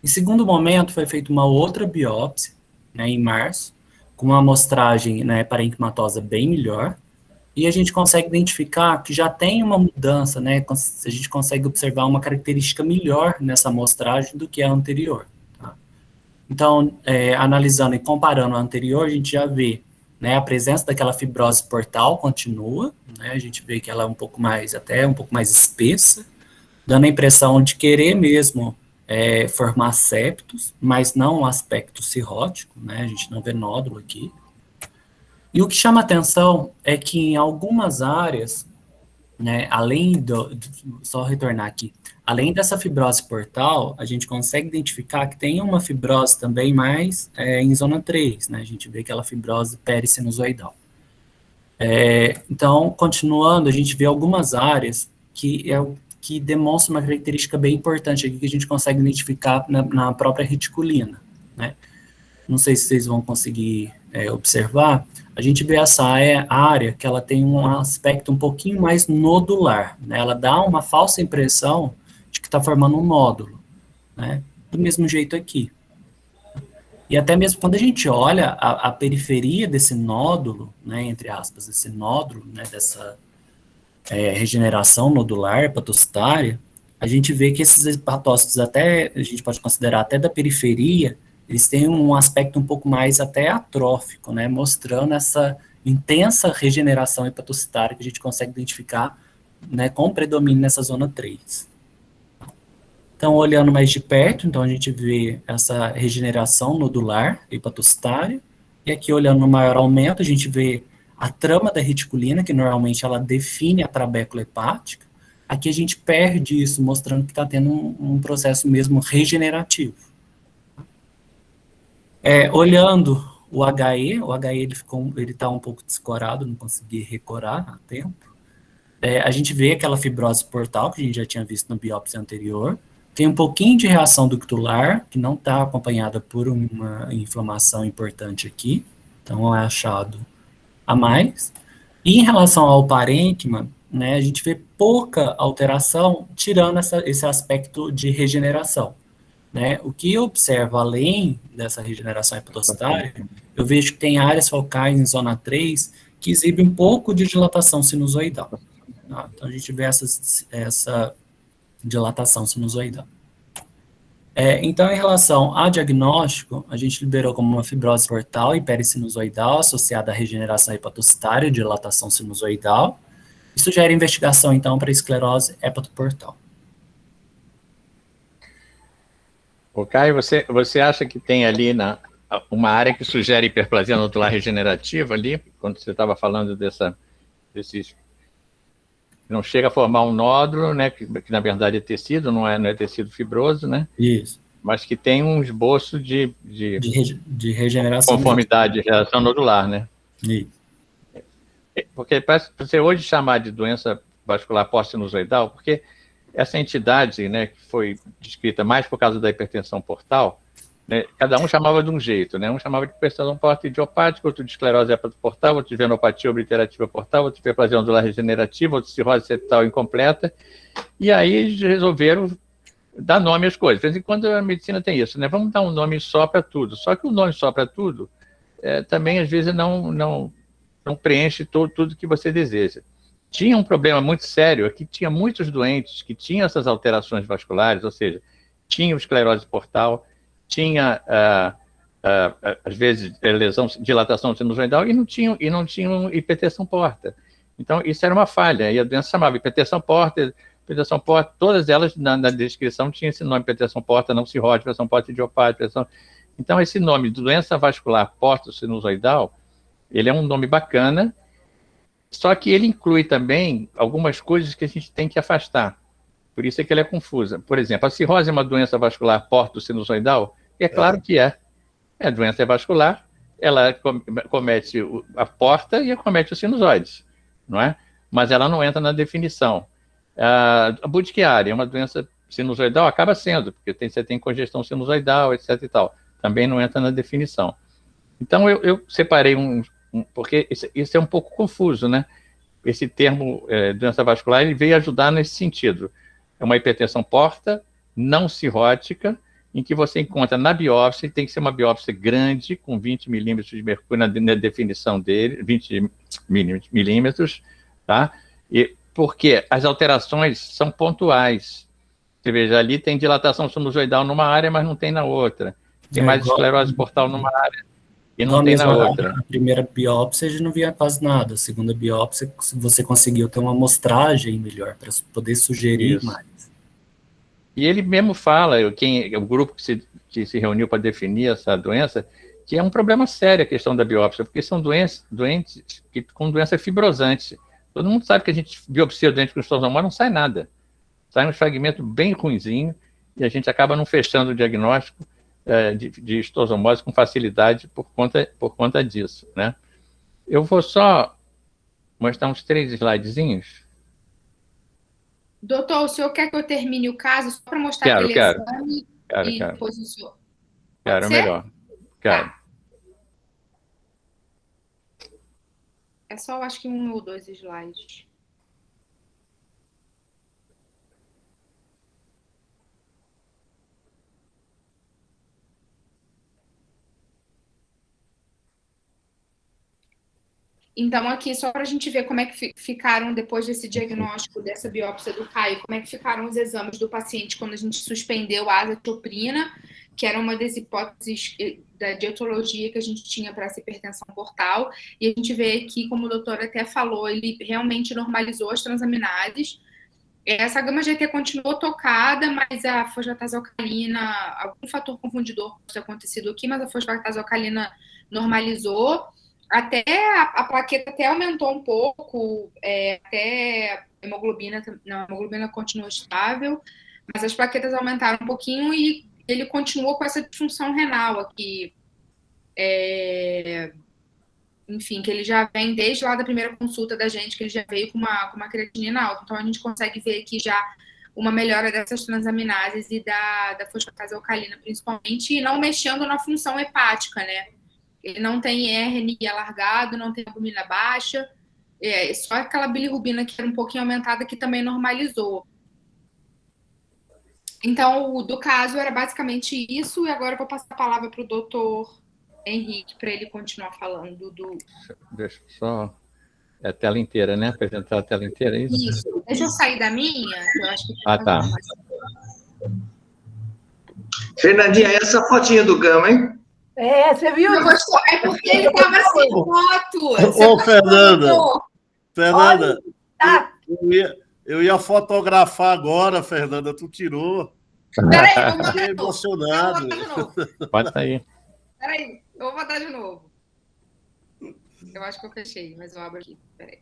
Em segundo momento, foi feita uma outra biópsia, né, em março, com uma amostragem, né, parenquimatosa bem melhor, e a gente consegue identificar que já tem uma mudança, né, a gente consegue observar uma característica melhor nessa amostragem do que a anterior, tá? Então, analisando e comparando a anterior, a gente já vê, né, a presença daquela fibrose portal continua, né, a gente vê que ela é um pouco mais espessa, dando a impressão de querer mesmo formar septos, mas não um aspecto cirrótico, né, a gente não vê nódulo aqui. E o que chama atenção é que em algumas áreas, né, só retornar aqui, além dessa fibrose portal, a gente consegue identificar que tem uma fibrose também mais em zona 3, né, a gente vê aquela fibrose perisinusoidal. Então, continuando, a gente vê algumas áreas que demonstram uma característica bem importante aqui, que a gente consegue identificar na própria reticulina, né. Não sei se vocês vão conseguir observar, a gente vê essa área que ela tem um aspecto um pouquinho mais nodular, né? Ela dá uma falsa impressão de que está formando um nódulo, né? Do mesmo jeito aqui. E até mesmo quando a gente olha a periferia desse nódulo, né, entre aspas, esse nódulo, né, dessa regeneração nodular hepatocitária, a gente vê que esses hepatócitos até, a gente pode considerar até da periferia, eles têm um aspecto um pouco mais até atrófico, né, mostrando essa intensa regeneração hepatocitária que a gente consegue identificar, né, com predomínio nessa zona 3. Então, olhando mais de perto, então a gente vê essa regeneração nodular hepatocitária, e aqui olhando no maior aumento, a gente vê a trama da reticulina, que normalmente ela define a trabécula hepática. Aqui a gente perde isso, mostrando que está tendo um processo mesmo regenerativo. Olhando o HE ele está um pouco descorado, não consegui recorar a tempo. A gente vê aquela fibrose portal, que a gente já tinha visto na biópsia anterior. Tem um pouquinho de reação ductular, que não está acompanhada por uma inflamação importante aqui. Então, é achado a mais. E em relação ao parênquima, né, a gente vê pouca alteração, tirando esse aspecto de regeneração. Né? O que eu observo além dessa regeneração hepatocitária, eu vejo que tem áreas focais em zona 3 que exibem um pouco de dilatação sinusoidal. Tá? Então, a gente vê essa dilatação sinusoidal. Então, em relação a diagnóstico, a gente liberou como uma fibrose portal e perisinusoidal associada à regeneração hepatocitária e dilatação sinusoidal. Isso gera investigação, então, para esclerose hepatoportal. O Caio, você acha que tem ali uma área que sugere hiperplasia nodular regenerativa ali, quando você estava falando desses... Não chega a formar um nódulo, né, que na verdade é tecido, não é tecido fibroso, né? Isso. Mas que tem um esboço de regeneração. Conformidade, de regeneração nodular, né? Isso. Porque parece que você hoje chamar de doença vascular pós-sinusoidal, porque essa entidade, né, que foi descrita mais por causa da hipertensão portal, né, cada um chamava de um jeito, né? Um chamava de hipertensão portal idiopática, outro de esclerose hepatoportal, outro de venopatia obliterativa portal, outro de hiperplasia nodular regenerativa, outro de cirrose septal incompleta, e aí eles resolveram dar nome às coisas. De vez em quando a medicina tem isso, né? Vamos dar um nome só para tudo. Só que o nome só para tudo também, às vezes, não preenche tudo que você deseja. Tinha um problema muito sério, é que tinha muitos doentes que tinham essas alterações vasculares, ou seja, tinham esclerose portal, tinha, às vezes, dilatação sinusoidal e não tinham hipertensão porta. Então, isso era uma falha, e a doença chamava hipertensão porta, todas elas na descrição tinham esse nome, hipertensão porta não cirrótica, hipertensão porta idiopática. Então, esse nome, doença vascular porto-sinusoidal, ele é um nome bacana, só que ele inclui também algumas coisas que a gente tem que afastar. Por isso é que ele é confusa. Por exemplo, a cirrose é uma doença vascular porto-sinusoidal? É claro que é. É doença vascular, ela comete a porta e comete os sinusoides, não é? Mas ela não entra na definição. A burticária é uma doença sinusoidal, acaba sendo, porque você tem congestão sinusoidal, etc. e tal. Também não entra na definição. Então, eu separei porque isso é um pouco confuso, né? Esse termo doença vascular, ele veio ajudar nesse sentido. É uma hipertensão porta, não cirrótica, em que você encontra na biópsia, tem que ser uma biópsia grande, com 20 milímetros de mercúrio na definição dele, 20 milímetros, tá? E porque as alterações são pontuais. Você veja, ali tem dilatação sinusoidal numa área, mas não tem na outra. Tem mais esclerose portal numa área e não tem na outra. A primeira biópsia a gente não via quase nada. A segunda biópsia, você conseguiu ter uma amostragem melhor para poder sugerir mais. E ele mesmo fala, o grupo que se reuniu para definir essa doença, que é um problema sério a questão da biópsia, porque são doentes com doença fibrosante. Todo mundo sabe que a gente biopsia o doente com estosomose, não sai nada. Sai um fragmento bem ruinzinho e a gente acaba não fechando o diagnóstico de estosomose com facilidade por conta disso, né? Eu vou só mostrar uns 3 slidezinhos. Doutor, o senhor quer que eu termine o caso só para mostrar aquele exame e depois o senhor... Quero, melhor. Quero. Tá. É só, eu acho que 1 ou 2 slides. Então, aqui, só para a gente ver como é que ficaram, depois desse diagnóstico, dessa biópsia do Caio, como é que ficaram os exames do paciente quando a gente suspendeu a azatioprina, que era uma das hipóteses da dietologia que a gente tinha para essa hipertensão portal. E a gente vê aqui, como o doutor até falou, ele realmente normalizou as transaminases. Essa gama-GT continuou tocada, mas a fosfatase alcalina, algum fator confundidor pode ter acontecido aqui, mas a fosfatase alcalina normalizou. Até a plaqueta até aumentou um pouco, até a hemoglobina continua estável, mas as plaquetas aumentaram um pouquinho e ele continuou com essa disfunção renal aqui. Enfim, que ele já vem desde lá da primeira consulta da gente, que ele já veio com uma creatinina alta. Então, a gente consegue ver aqui já uma melhora dessas transaminases e da fosfatase alcalina, principalmente, e não mexendo na função hepática, né? Ele não tem RNI alargado, não tem albumina baixa, só aquela bilirrubina que era um pouquinho aumentada que também normalizou. Então, o do caso era basicamente isso, e agora eu vou passar a palavra para o doutor Henrique, para ele continuar falando do... Deixa eu só... É a tela inteira, né? Apresentar a tela inteira, é isso? Isso. Deixa eu sair da minha, eu acho que... tá. Fernandinha, essa fotinha do Gama, hein? Você viu? Eu gostou, é porque ele estava sem foto. Ô, Fernanda, eu ia fotografar agora, Fernanda, tu tirou. Peraí, eu vou botar Fiquei emocionado. Bota aí. Peraí, eu vou botar de novo. Eu acho que eu fechei, mas eu abro aqui. Peraí.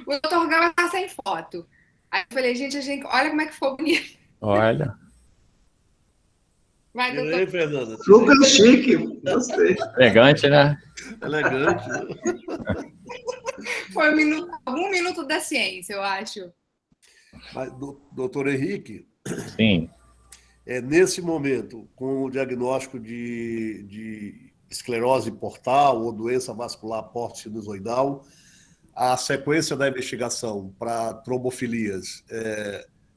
O doutor Gama tá sem foto. Aí eu falei, gente, olha como é que ficou bonito. Olha. Vai, doutor. Aí, Fernanda. Super chique, gostei. Elegante, né? Elegante. Foi algum minuto da ciência, eu acho. Mas, doutor Henrique. Sim. Nesse momento, com o diagnóstico de esclerose portal ou doença vascular porto-sinusoidal, a sequência da investigação para trombofilias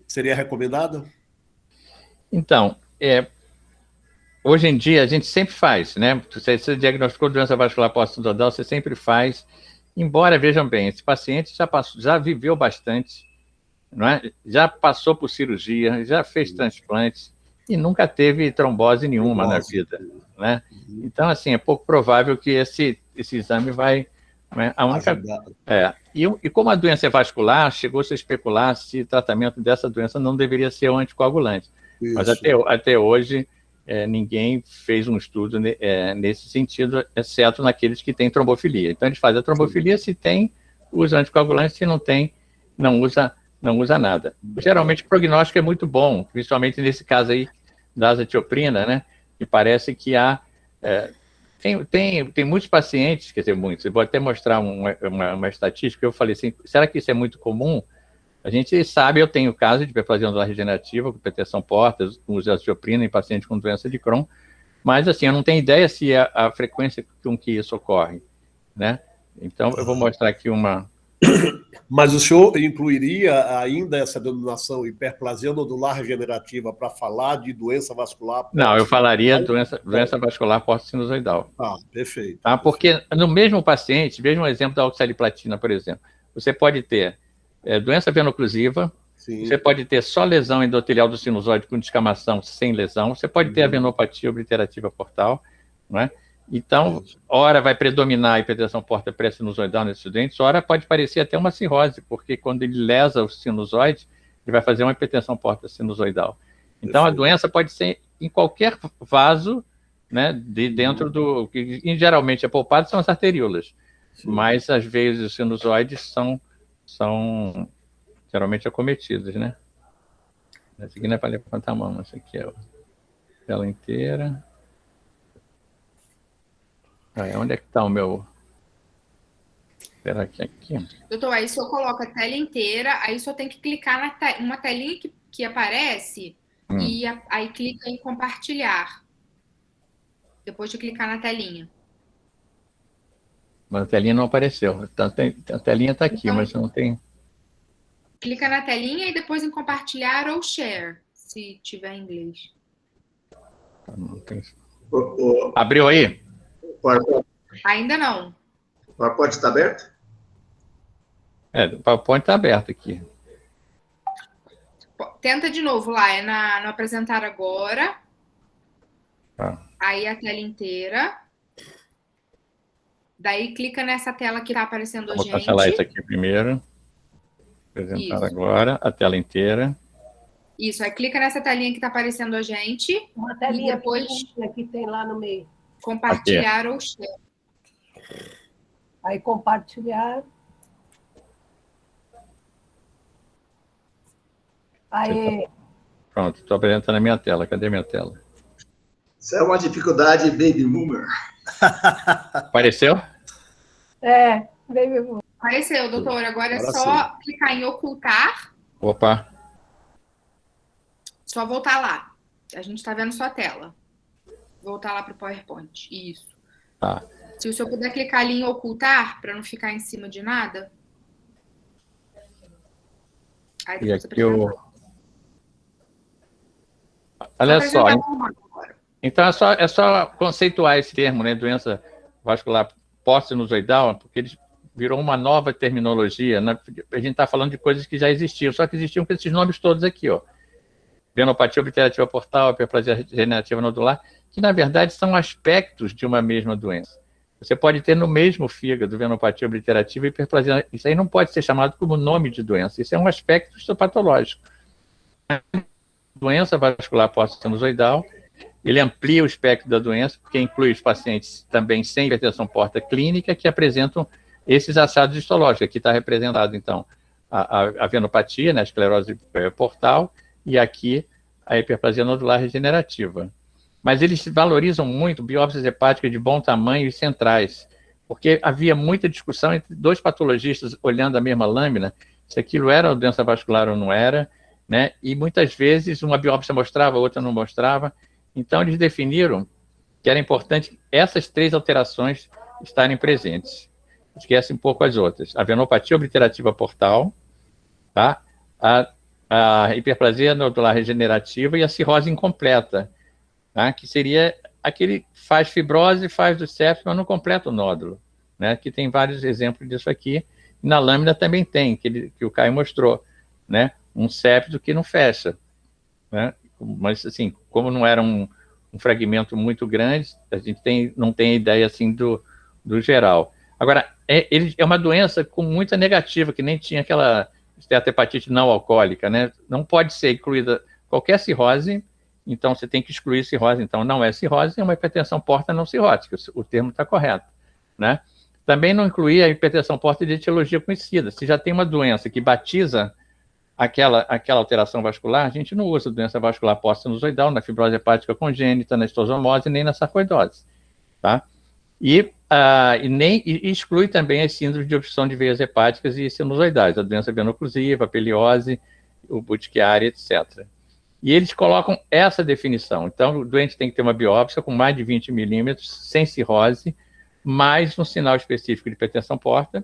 seria recomendada? Então, hoje em dia a gente sempre faz, né? Você diagnosticou doença vascular porto-sinusoidal, você sempre faz, embora, vejam bem, esse paciente já viveu bastante, não é? Já passou por cirurgia, já fez transplante, e nunca teve trombose nenhuma na vida, né? Então, assim, é pouco provável que esse exame vai... Né? A única, e como a doença é vascular, chegou-se a especular se o tratamento dessa doença não deveria ser um anticoagulante. Isso. Mas até hoje, ninguém fez um estudo nesse sentido, exceto naqueles que têm trombofilia. Então, eles fazem a trombofilia, se tem, usa anticoagulante, se não tem, não usa nada. Geralmente, o prognóstico é muito bom, principalmente nesse caso aí da azatioprina, né? E parece que há... Tem muitos pacientes, quer dizer, muitos, eu vou até mostrar uma estatística, eu falei assim, será que isso é muito comum? A gente sabe, eu tenho caso de hiperplasia nodular regenerativa, com hipertensão porta, com uso de azatioprina em pacientes com doença de Crohn, mas assim, eu não tenho ideia se a frequência com que isso ocorre, né? Então, eu vou mostrar aqui uma... Mas o senhor incluiria ainda essa denominação hiperplasia nodular regenerativa para falar de doença vascular? Não, eu falaria doença vascular porto-sinusoidal. Perfeito. Tá? Porque no mesmo paciente, veja um exemplo da oxaliplatina, por exemplo, você pode ter doença venoclusiva, você pode ter só lesão endotelial do sinusoide com descamação sem lesão, você pode ter a venopatia obliterativa portal, não é? Então, ora vai predominar a hipertensão porta pré-sinusoidal nesses doentes, ora pode parecer até uma cirrose, porque quando ele lesa o sinusoide, ele vai fazer uma hipertensão porta sinusoidal. Então, a doença pode ser em qualquer vaso, né, de dentro do... que geralmente é poupado são as arteríolas, mas as veias e os sinusoides são geralmente acometidas, né? Essa aqui não é para levantar a mão, essa aqui é a tela inteira. Onde é que está o meu... Será que é aqui? Doutor, aí só coloca a tela inteira, aí só tem que clicar uma telinha que aparece e aí clica em compartilhar. Depois de clicar na telinha. Mas a telinha não apareceu. A telinha está aqui, então, mas não tem... Clica na telinha e depois em compartilhar ou share, se tiver em inglês. Não tem... Abriu aí? Ainda não. O PowerPoint está aberto? O PowerPoint está aberto aqui. Tenta de novo lá, no apresentar agora. Aí a tela inteira. Daí clica nessa tela que está aparecendo a gente. Vou cancelar isso aqui primeiro. Apresentar agora, a tela inteira. Isso, aí clica nessa telinha que está aparecendo a gente. Uma telinha e depois que tem lá no meio. Compartilhar ou share. Aí compartilhar. Aí. Pronto, estou apresentando a minha tela. Cadê minha tela? Isso é uma dificuldade baby boomer. Apareceu? Baby boomer. Apareceu, doutor. Agora é só clicar em ocultar. Opa. Só voltar lá. A gente está vendo sua tela. Voltar lá para o PowerPoint. Isso. Se o senhor puder clicar ali em ocultar, para não ficar em cima de nada. Aí e aqui olha só. Então, é só conceituar esse termo, né? Doença vascular pós-sinusoidal, porque ele virou uma nova terminologia. Né? A gente está falando de coisas que já existiam, só que existiam com esses nomes todos aqui, ó. Venopatia obliterativa portal, hiperplasia regenerativa nodular, que, na verdade, são aspectos de uma mesma doença. Você pode ter no mesmo fígado venopatia obliterativa e hiperplasia. Isso aí não pode ser chamado como nome de doença. Isso é um aspecto histopatológico. Doença vascular pós-sinusoidal, ele amplia o espectro da doença, porque inclui os pacientes também sem hipertensão porta clínica que apresentam esses achados histológicos. Aqui está representado, então, a venopatia, né, a esclerose portal, e aqui a hiperplasia nodular regenerativa. Mas eles valorizam muito biópsias hepáticas de bom tamanho e centrais, porque havia muita discussão entre dois patologistas olhando a mesma lâmina, se aquilo era uma doença vascular ou não era, né? E muitas vezes uma biópsia mostrava, a outra não mostrava. Então eles definiram que era importante essas três alterações estarem presentes. Esquece um pouco as outras. A venopatia obliterativa portal, tá? A hiperplasia nodular regenerativa e a cirrose incompleta, tá? Que seria aquele que faz fibrose, faz do septo, mas não completa o nódulo, né? Que tem vários exemplos disso aqui. E na lâmina também tem, que o Caio mostrou, né? Um septo que não fecha, né? mas assim, como não era um fragmento muito grande, a gente não tem ideia assim do geral. Agora, é uma doença com muita negativa, que nem tinha aquela esteatohepatite não alcoólica, né? Não pode ser incluída qualquer cirrose, então você tem que excluir cirrose. Então, não é cirrose, é uma hipertensão porta não cirrótica, o termo está correto, né? Também não incluir a hipertensão porta de etiologia conhecida. Se já tem uma doença que batiza aquela alteração vascular, a gente não usa doença vascular pós-sinusoidal na fibrose hepática congênita, na estosomose, nem na sarcoidose, tá? E exclui também as síndromes de obstrução de veias hepáticas e sinusoidais, a doença veno-occlusiva, a peliose, o Budd-Chiari, etc. E eles colocam essa definição. Então, o doente tem que ter uma biópsia com mais de 20 milímetros, sem cirrose, mais um sinal específico de hipertensão porta,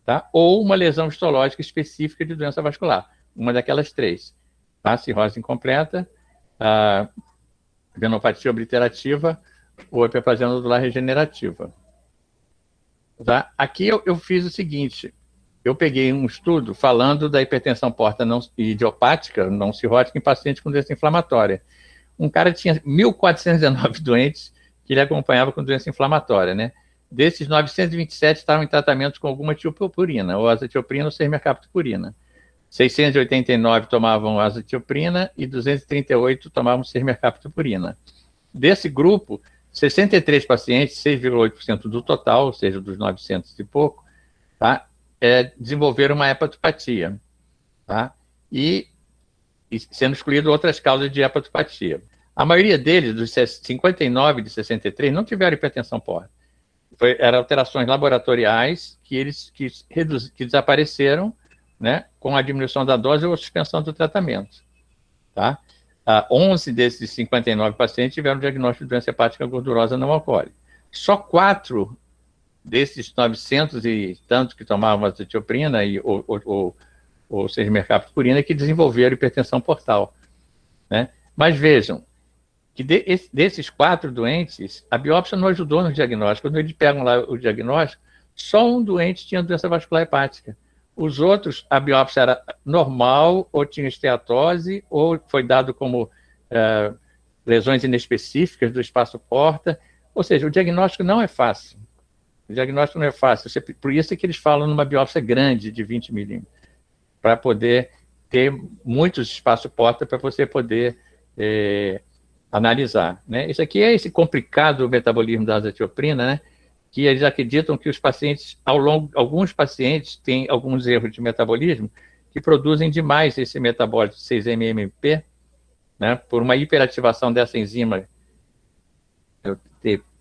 tá? Ou uma lesão histológica específica de doença vascular, uma daquelas três, tá? Cirrose incompleta, venopatia obliterativa ou hiperplasia nodular regenerativa. Tá? Aqui eu fiz o seguinte, eu peguei um estudo falando da hipertensão porta idiopática, não cirrótica, em pacientes com doença inflamatória. Um cara tinha 1.419 doentes que ele acompanhava com doença inflamatória, né? Desses, 927 estavam em tratamento com alguma tiopurina, ou azatioprina ou sermercaptopurina. 689 tomavam azatioprina e 238 tomavam sermercaptopurina. Desse grupo, 63 pacientes, 6,8% do total, ou seja, dos 900 e pouco, tá? Desenvolveram uma hepatopatia, tá? E sendo excluído outras causas de hepatopatia. A maioria deles, dos 59 de 63, não tiveram hipertensão porta. Eram alterações laboratoriais que desapareceram, né, com a diminuição da dose ou a suspensão do tratamento, tá? 11 desses 59 pacientes tiveram diagnóstico de doença hepática gordurosa não alcoólica. Só 4 desses 900 e tantos que tomavam azatioprina ou sermercaptopurina que desenvolveram hipertensão portal, né? Mas vejam que desses 4 doentes, a biópsia não ajudou no diagnóstico. Quando eles pegam lá o diagnóstico, só um doente tinha doença vascular hepática. Os outros, a biópsia era normal, ou tinha esteatose, ou foi dado como lesões inespecíficas do espaço porta. Ou seja, o diagnóstico não é fácil. O diagnóstico não é fácil. Por isso é que eles falam numa biópsia grande, de 20 milímetros, para poder ter muitos espaços porta para você poder analisar, né? Isso aqui é esse complicado metabolismo da azatioprina, né? Que eles acreditam que os pacientes, alguns pacientes têm alguns erros de metabolismo que produzem demais esse metabólito 6-MMP, né, por uma hiperativação dessa enzima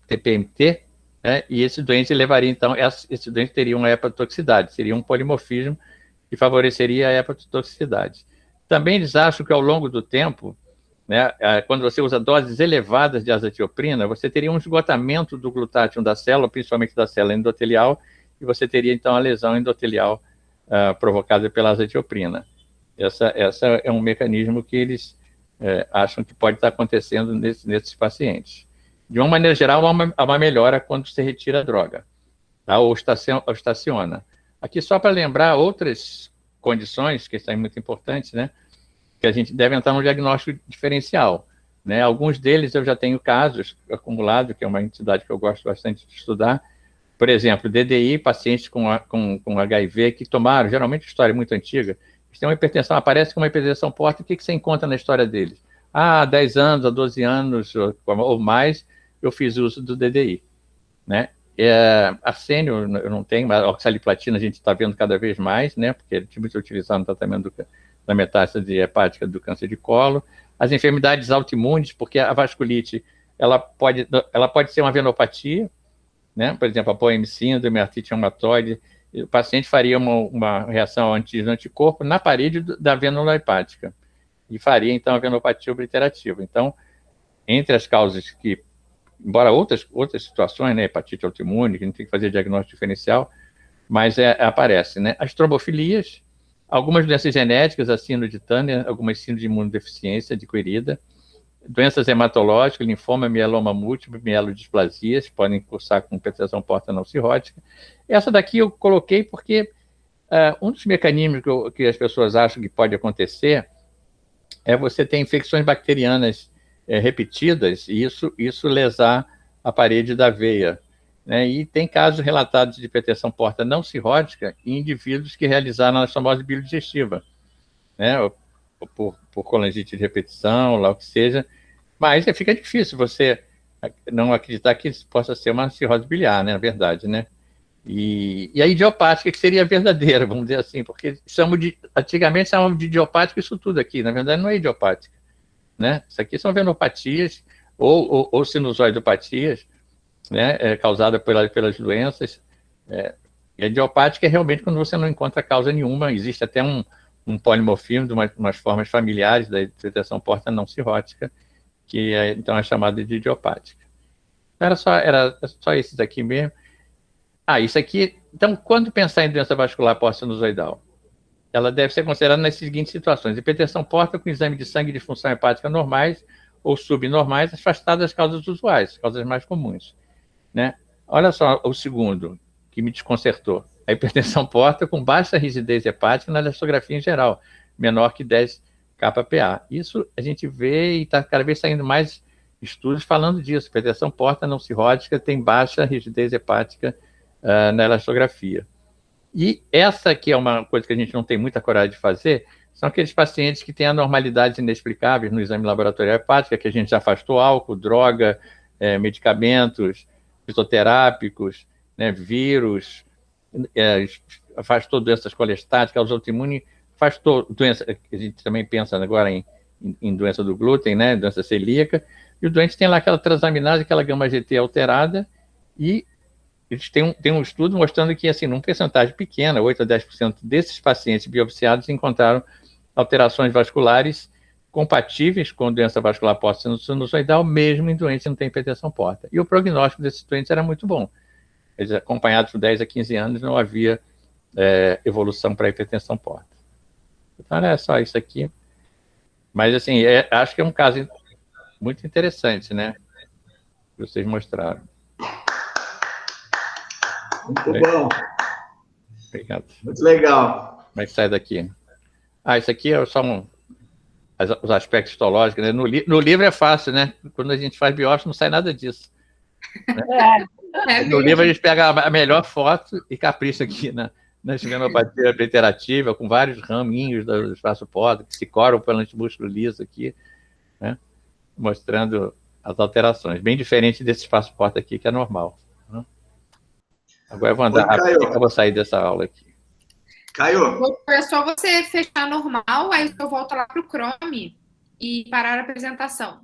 TPMT, né, e esse doente levaria, então, esse doente teria uma hepatotoxicidade, seria um polimorfismo que favoreceria a hepatotoxicidade. Também eles acham que ao longo do tempo, né, quando você usa doses elevadas de azatioprina, você teria um esgotamento do glutátium da célula, principalmente da célula endotelial, e você teria, então, a lesão endotelial provocada pela azatioprina. Essa é um mecanismo que eles acham que pode estar acontecendo nesses pacientes. De uma maneira geral, há uma melhora quando você retira a droga, tá, ou estaciona. Aqui, só para lembrar outras condições que são muito importantes, né, que a gente deve entrar no diagnóstico diferencial, né? Alguns deles eu já tenho casos acumulados, que é uma entidade que eu gosto bastante de estudar. Por exemplo, DDI, pacientes com HIV que tomaram, geralmente história muito antiga, eles têm uma hipertensão, aparece com uma hipertensão porta, o que você encontra na história deles? Há 10 anos, há 12 anos ou mais, eu fiz uso do DDI, né? Arsênio eu não tenho, mas oxaliplatina a gente está vendo cada vez mais, né? Porque é muito utilizado no tratamento da metástase hepática do câncer de colo. As enfermidades autoimunes, porque a vasculite, ela pode ser uma venopatia, né? Por exemplo, a POEM síndrome, a artrite reumatoide, o paciente faria uma reação antígeno-anticorpo na parede da vênula hepática e faria, então, a venopatia obliterativa. Então, entre as causas que, embora outras situações, né, hepatite autoimune, que a gente tem que fazer diagnóstico diferencial, mas aparece, né? As trombofilias, algumas doenças genéticas, a síndrome de Turner, algumas síndromes de imunodeficiência adquirida, doenças hematológicas, linfoma, mieloma múltiplo, mielodisplasias, podem cursar com hipertensão porta não cirrótica. Essa daqui eu coloquei porque um dos mecanismos que as pessoas acham que pode acontecer é você ter infecções bacterianas repetidas, e isso lesar a parede da veia. Né? E tem casos relatados de hipertensão porta não cirrótica em indivíduos que realizaram a anastomose biodigestiva, né? Ou por colangite de repetição, lá o que seja, mas fica difícil você não acreditar que isso possa ser uma cirrose biliar, né, na verdade, né? E a idiopática, que seria a verdadeira, vamos dizer assim, porque antigamente chamavam de idiopática isso tudo aqui, na verdade não é idiopática, né? Isso aqui são venopatias ou sinusoidopatias, né, causada pelas doenças. E a idiopática é realmente quando você não encontra causa nenhuma, existe até um polimorfismo de umas formas familiares da hipertensão porta não cirrótica, que então é chamada de idiopática. Era só esses aqui mesmo. Isso aqui, então, quando pensar em doença vascular porta-sinusoidal, ela deve ser considerada nas seguintes situações: hipertensão porta com exame de sangue de função hepática normais ou subnormais, afastadas das causas usuais, causas mais comuns. Né? Olha só o segundo, que me desconcertou. A hipertensão porta com baixa rigidez hepática na elastografia em geral, menor que 10 kPa. Isso a gente vê e está cada vez saindo mais estudos falando disso. A hipertensão porta não cirrótica tem baixa rigidez hepática na elastografia. E essa aqui é uma coisa que a gente não tem muita coragem de fazer, são aqueles pacientes que têm anormalidades inexplicáveis no exame laboratorial hepático, que a gente já afastou álcool, droga, medicamentos fitoterápicos, né, vírus, afastou doenças colestáticas, autoimune, afastou doença, a gente também pensa agora em doença do glúten, né, doença celíaca, e o doente tem lá aquela transaminase, aquela gama-GT alterada, e eles têm um estudo mostrando que, assim, numa percentagem pequena, 8 a 10% desses pacientes biopsiados encontraram alterações vasculares compatíveis com doença vascular porta-sinusoidal, mesmo em doentes que não têm hipertensão porta. E o prognóstico desses doentes era muito bom. Eles, acompanhados por 10 a 15 anos, não havia evolução para hipertensão porta. Então, era só isso aqui. Mas, assim, acho que é um caso muito interessante, né? Que vocês mostraram. Muito bom. Obrigado. Muito legal. Como é que sai daqui? Isso aqui é só os aspectos histológicos, né? No livro é fácil, né? Quando a gente faz biópsia, não sai nada disso. Né? No livro a gente pega a melhor foto e capricha aqui na esfenopatia reiterativa, com vários raminhos do espaço porta, que se coram pelo antimúsculo liso aqui, né? Mostrando as alterações. Bem diferente desse espaço porta aqui, que é normal. Né? Agora eu vou andar rápido, eu vou sair dessa aula aqui. Caio. É só você fechar normal, aí eu volto lá para o Chrome e parar a apresentação.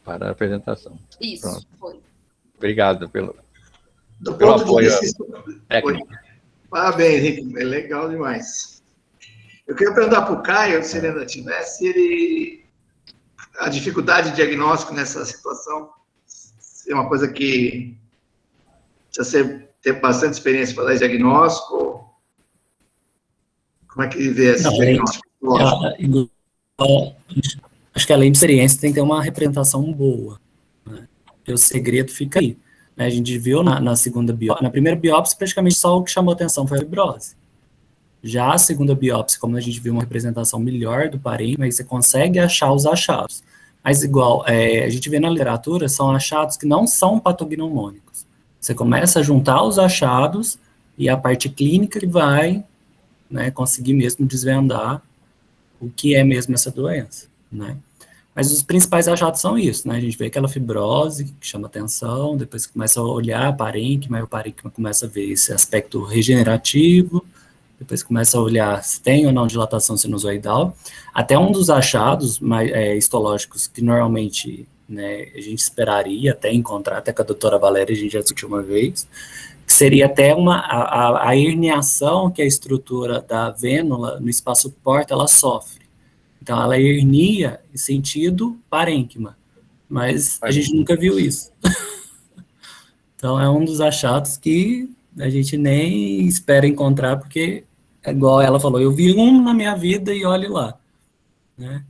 Parar a apresentação. Isso, pronto. Foi. Obrigado pelo ponto apoio de vista técnico. Parabéns, Henrique. É legal demais. Eu queria perguntar para o Caio, se ele ainda tivesse, a dificuldade de diagnóstico nessa situação é uma coisa que precisa ter bastante experiência para dar diagnóstico. Como é que vê esse diagnóstico? Acho que além de experiência tem que ter uma representação boa. Né? Porque o segredo fica aí. Né? A gente viu na segunda biópsia, na primeira biópsia, praticamente só o que chamou atenção foi a fibrose. Já a segunda biópsia, como a gente viu uma representação melhor do parênquima, aí você consegue achar os achados. Mas igual, a gente vê na literatura, são achados que não são patognomônicos. Você começa a juntar os achados e a parte clínica que vai, né, conseguir mesmo desvendar o que é mesmo essa doença, né? Mas os principais achados são isso, né? A gente vê aquela fibrose que chama atenção, depois começa a olhar a parênquima, aí o parênquima começa a ver esse aspecto regenerativo, depois começa a olhar se tem ou não dilatação sinusoidal. Até um dos achados histológicos que normalmente, né, a gente esperaria até encontrar, até com a doutora Valéria a gente já discutiu uma vez, que seria até a herniação que a estrutura da vênula no espaço porta, ela sofre. Então, ela hernia em sentido parênquima, mas a gente nunca viu isso. Então, é um dos achados que a gente nem espera encontrar, porque, igual ela falou, eu vi um na minha vida e olhe lá. Né?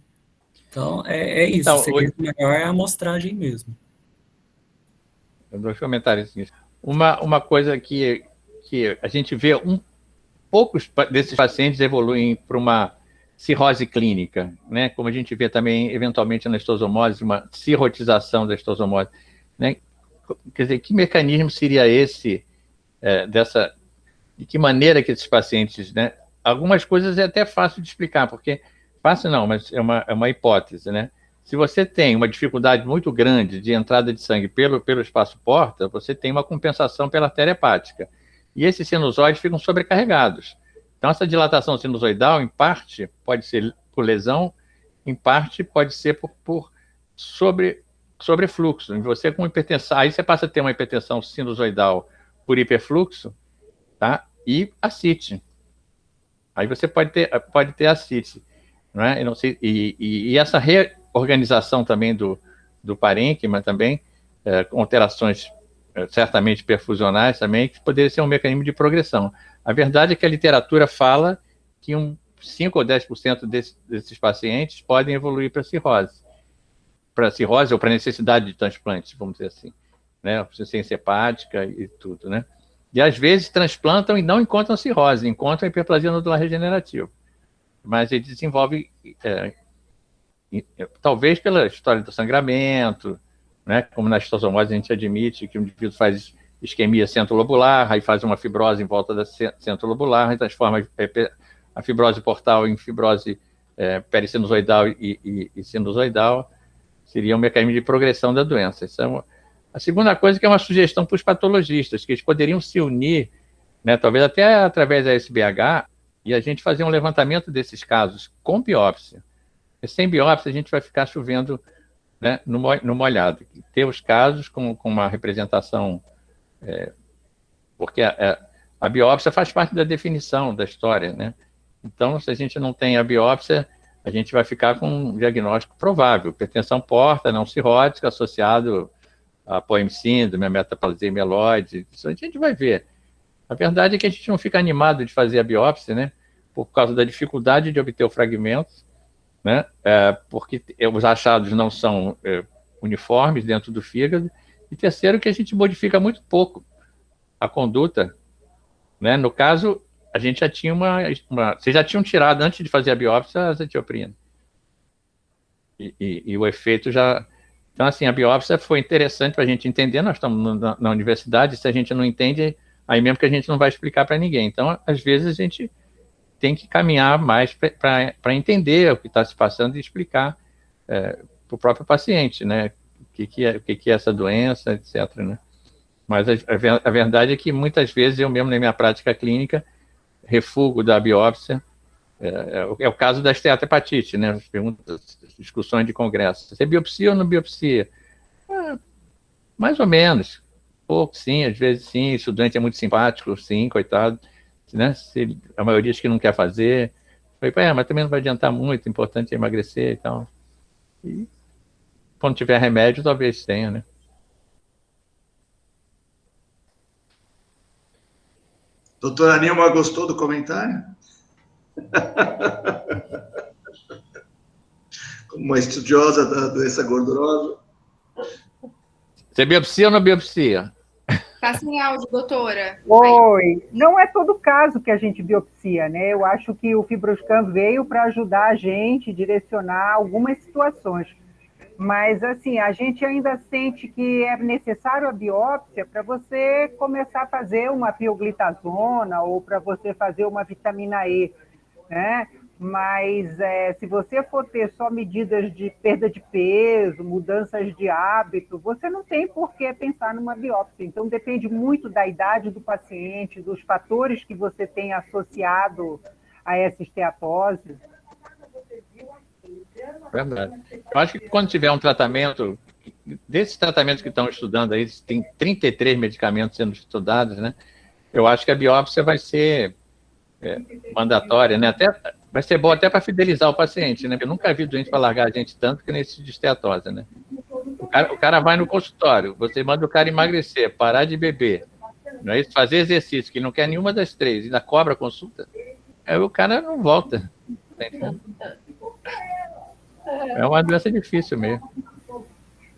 Então, é isso. Então, o segredo maior é a amostragem mesmo. Dois comentários. Uma coisa que a gente vê, poucos desses pacientes evoluem para uma cirrose clínica, né? Como a gente vê também, eventualmente, na histosomose, uma cirrotização da histosomose, né? Quer dizer, que mecanismo seria esse, de que maneira que esses pacientes, né? Algumas coisas é até fácil de explicar, porque, fácil não, mas é uma hipótese, né? Se você tem uma dificuldade muito grande de entrada de sangue pelo espaço porta, você tem uma compensação pela artéria hepática. E esses sinusoides ficam sobrecarregados. Então, essa dilatação sinusoidal, em parte, pode ser por lesão, em parte, pode ser por sobrefluxo. Você com hipertensão, aí você passa a ter uma hipertensão sinusoidal por hiperfluxo, tá? E ascite. Aí você pode ter ascite, não é? E essa reorganização também do parênquima também, com alterações certamente perfusionais também, que poderia ser um mecanismo de progressão. A verdade é que a literatura fala que 5 ou 10% desses pacientes podem evoluir para cirrose ou para necessidade de transplante, vamos dizer assim, né? Insuficiência hepática e tudo, né? E às vezes transplantam e não encontram cirrose, encontram hiperplasia nodular regenerativa. Mas ele desenvolve, talvez pela história do sangramento, né? Como na histosomose a gente admite que o indivíduo faz isquemia centrolobular, aí faz uma fibrose em volta da centrolobular, e transforma a fibrose portal em fibrose pericinusoidal e sinusoidal, seria um mecanismo de progressão da doença. Isso é a segunda coisa que é uma sugestão para os patologistas, que eles poderiam se unir, né, talvez até através da SBH, e a gente fazer um levantamento desses casos com biópsia. E sem biópsia a gente vai ficar chovendo, né, no molhado. Ter os casos com uma representação, porque a biópsia faz parte da definição da história, né? Então, se a gente não tem a biópsia, a gente vai ficar com um diagnóstico provável, hipertensão porta, não cirrótica, associado a POEM síndrome, a metaplasia mieloide, isso a gente vai ver. A verdade é que a gente não fica animado de fazer a biópsia, né, por causa da dificuldade de obter o fragmento, né, porque os achados não são uniformes dentro do fígado, e terceiro, que a gente modifica muito pouco a conduta, né. No caso, a gente já tinha vocês já tinham tirado, antes de fazer a biópsia, a azatioprina. E o efeito já... Então, assim, a biópsia foi interessante para a gente entender, nós estamos na universidade, se a gente não entende, aí mesmo que a gente não vai explicar para ninguém. Então, às vezes, a gente tem que caminhar mais para entender o que está se passando e explicar para o próprio paciente, né, o que é essa doença, etc., né? Mas a verdade é que, muitas vezes, eu mesmo, na minha prática clínica, refugo da biópsia. É o caso da esteatohepatite, né? As perguntas, discussões de congresso. Você biopsia ou não biopsia? Mais ou menos. Pouco, sim, às vezes sim. O estudante é muito simpático, sim, coitado. Né? A maioria diz que não quer fazer. Falei, mas também não vai adiantar muito, o importante é emagrecer e tal. E quando tiver remédio, talvez tenha, né? Doutora Nilma, gostou do comentário? Como uma estudiosa da doença gordurosa. Você biopsia ou não biopsia? Tá sem áudio, doutora. Oi. Não é todo caso que a gente biopsia, né? Eu acho que o FibroScan veio para ajudar a gente a direcionar algumas situações. Mas, assim, a gente ainda sente que é necessário a biópsia para você começar a fazer uma pioglitazona ou para você fazer uma vitamina E, né? Mas se você for ter só medidas de perda de peso, mudanças de hábito, você não tem por que pensar numa biópsia. Então, depende muito da idade do paciente, dos fatores que você tem associado a essa esteatose. Verdade. Eu acho que quando tiver um tratamento, desses tratamentos que estão estudando aí, tem 33 medicamentos sendo estudados, né? Eu acho que a biópsia vai ser mandatória, né? Vai ser bom até para fidelizar o paciente, né? Eu nunca vi doente para largar a gente tanto que nesse de esteatose, né? O cara vai no consultório, você manda o cara emagrecer, parar de beber, não é isso? Fazer exercício, que não quer nenhuma das três, ainda cobra a consulta, aí o cara não volta. É uma doença difícil mesmo.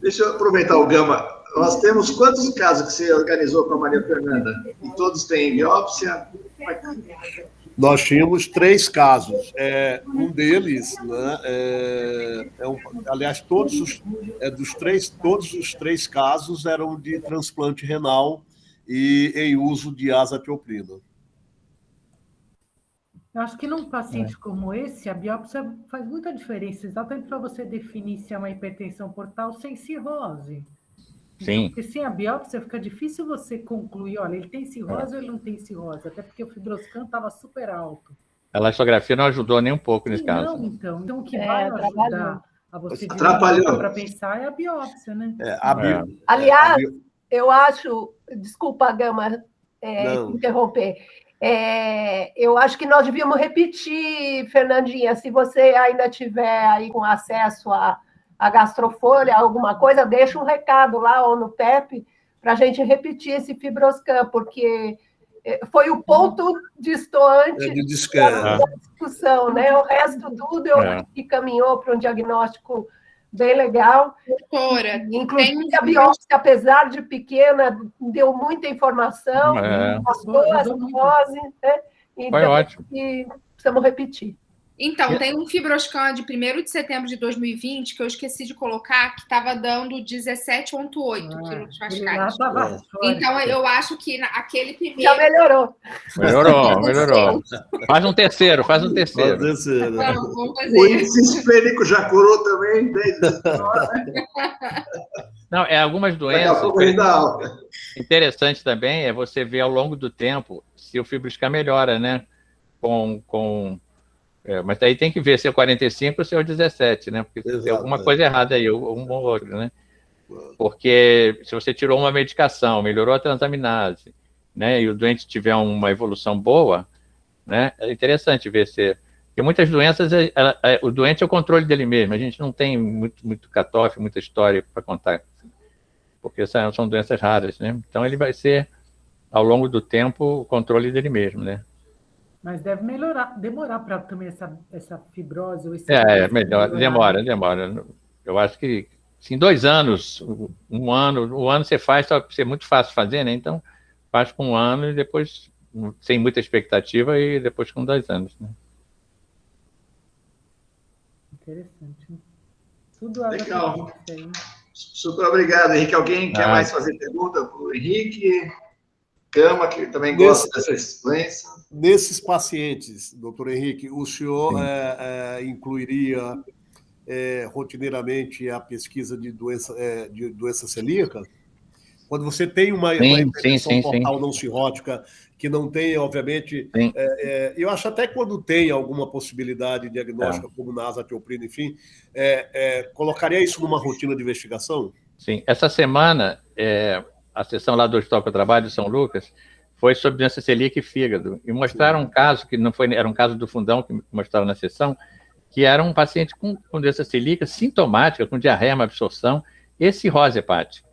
Deixa eu aproveitar o Gama. Nós temos quantos casos que você organizou com a Maria Fernanda? E todos têm biópsia? Nós tínhamos 3 casos. Um deles, né, aliás, todos os três casos eram de transplante renal e em uso de azatioprina. Eu acho que num paciente como esse, a biópsia faz muita diferença, exatamente para você definir se é uma hipertensão portal sem cirrose. Sim. Porque sem a biópsia fica difícil você concluir, olha, ele tem cirrose ou ele não tem cirrose, até porque o fibroscan estava super alto. A elastografia não ajudou nem um pouco nesse caso. Não, então o que vai ajudar a você para pensar é a biópsia, né? Aliás, eu acho, desculpa, Gama, interromper. Eu acho que nós devíamos repetir, Fernandinha, se você ainda tiver aí com acesso a gastrofolha, alguma coisa, deixa um recado lá ou no PEP para a gente repetir esse fibroscan, porque foi o ponto distoante da discussão, né? O resto tudo eu acho que caminhou para um diagnóstico bem legal. Doutora, inclusive a biópsia, apesar de pequena, deu muita informação, mostrou a cirrose, né? Então, foi ótimo. Precisamos repetir. Então, tem um fibroscan de 1º de setembro de 2020 que eu esqueci de colocar, que estava dando 17,8 quilos pascais. Então, eu acho que aquele primeiro... Já melhorou. Melhorou. Faz um terceiro. Vamos fazer. O índice esplênico já curou também? Não, algumas doenças... Interessante também é você ver ao longo do tempo se o fibroscan melhora, né? Mas daí tem que ver se é 45 ou se é o 17, né? Porque tem alguma coisa errada aí, um ou outro, né? Porque se você tirou uma medicação, melhorou a transaminase, né? E o doente tiver uma evolução boa, né? É interessante ver se... Porque muitas doenças, o doente é o controle dele mesmo. A gente não tem muito cutoff, muita história para contar. Porque são doenças raras, né? Então ele vai ser, ao longo do tempo, o controle dele mesmo, né? Mas deve demorar para também essa fibrose. Ou esse demora. Eu acho que em 2 anos, um ano você faz, só que é muito fácil fazer, né? Então, faz com 1 ano e depois, sem muita expectativa, e depois com 2 anos, né? Interessante. Tudo legal. Super obrigado, Henrique. Alguém quer mais fazer pergunta para o Henrique? Gama, que também gosta dessa doença. Nesses pacientes, doutor Henrique, o senhor incluiria rotineiramente a pesquisa de doença celíaca? Quando você tem uma hipertensão portal não cirrótica, que não tem, obviamente... eu acho até que quando tem alguma possibilidade diagnóstica, como na azatioprina, enfim, colocaria isso numa rotina de investigação? Sim. Essa semana... a sessão lá do Hospital que eu trabalho, de São Lucas, foi sobre doença celíaca e fígado. E mostraram um caso, que não foi, era um caso do Fundão, que mostraram na sessão, que era um paciente com doença celíaca sintomática, com diarreia, má absorção, e cirrose hepática.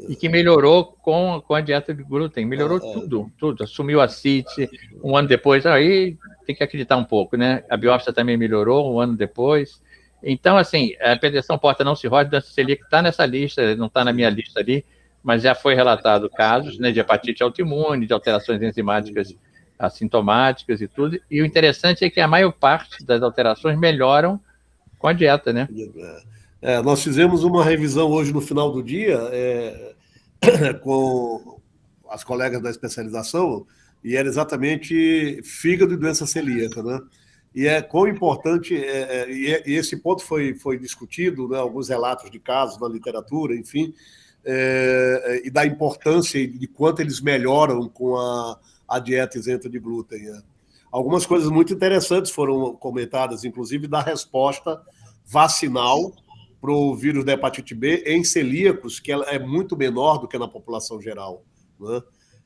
E que melhorou com a dieta de glúten, melhorou tudo. Assumiu a CIT, 1 ano depois, aí tem que acreditar um pouco, né? A biópsia também melhorou 1 ano depois. Então, assim, a hipertensão porta não cirrose, doença celíaca está nessa lista, não está na minha lista ali, mas já foi relatado casos, né, de hepatite autoimune, de alterações enzimáticas assintomáticas e tudo, e o interessante é que a maior parte das alterações melhoram com a dieta, né? Nós fizemos uma revisão hoje no final do dia com as colegas da especialização, e era exatamente fígado e doença celíaca, né? E quão importante, e esse ponto foi discutido, né, alguns relatos de casos na literatura, enfim, e da importância e de quanto eles melhoram com a dieta isenta de glúten. Algumas coisas muito interessantes foram comentadas, inclusive da resposta vacinal para o vírus da hepatite B em celíacos, que ela é muito menor do que na população geral, né?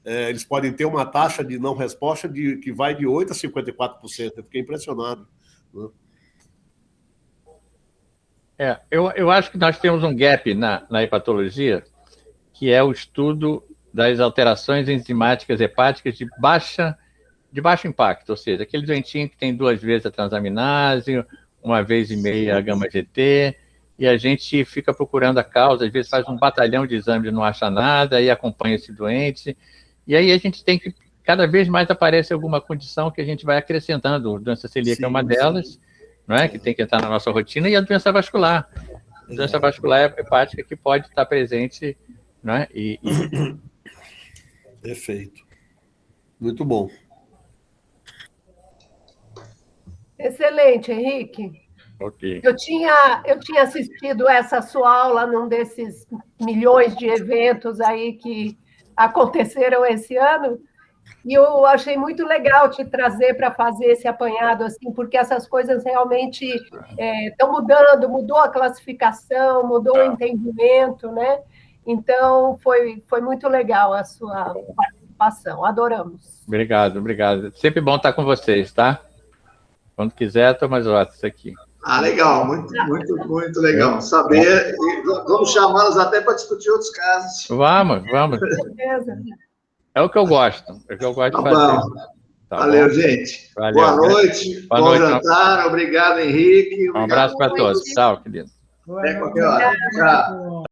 Eles podem ter uma taxa de não resposta que vai de 8% a 54%. Eu fiquei impressionado, né? Eu acho que nós temos um gap na hepatologia, que é o estudo das alterações enzimáticas hepáticas de baixo impacto, ou seja, aquele doentinho que tem 2 vezes a transaminase, 1,5 vezes a gama-GT, e a gente fica procurando a causa, às vezes faz um batalhão de exames e não acha nada, aí acompanha esse doente, e aí a gente tem que cada vez mais aparece alguma condição que a gente vai acrescentando. A doença celíaca é uma delas, não é? Que tem que entrar na nossa rotina, e a doença vascular. A doença vascular hepática que pode estar presente, não é? Perfeito. Muito bom. Excelente, Henrique. Ok. Eu tinha assistido essa sua aula num desses milhões de eventos aí que aconteceram esse ano, e eu achei muito legal te trazer para fazer esse apanhado, assim, porque essas coisas realmente estão mudando, mudou a classificação, mudou o entendimento, né? Então, foi muito legal a sua participação, adoramos. Obrigado. Sempre bom estar com vocês, tá? Quando quiser, Thomas Watts aqui. Legal, muito legal saber. E vamos chamá-los até para discutir outros casos. Vamos. Com certeza. É o que eu gosto. É o que eu gosto de fazer. Tá Valeu, bom? gente. Valeu. Boa noite. Boa Bom noite. jantar. Obrigado, Henrique. Um abraço para todos. Tchau, querido. Até qualquer hora. Tchau.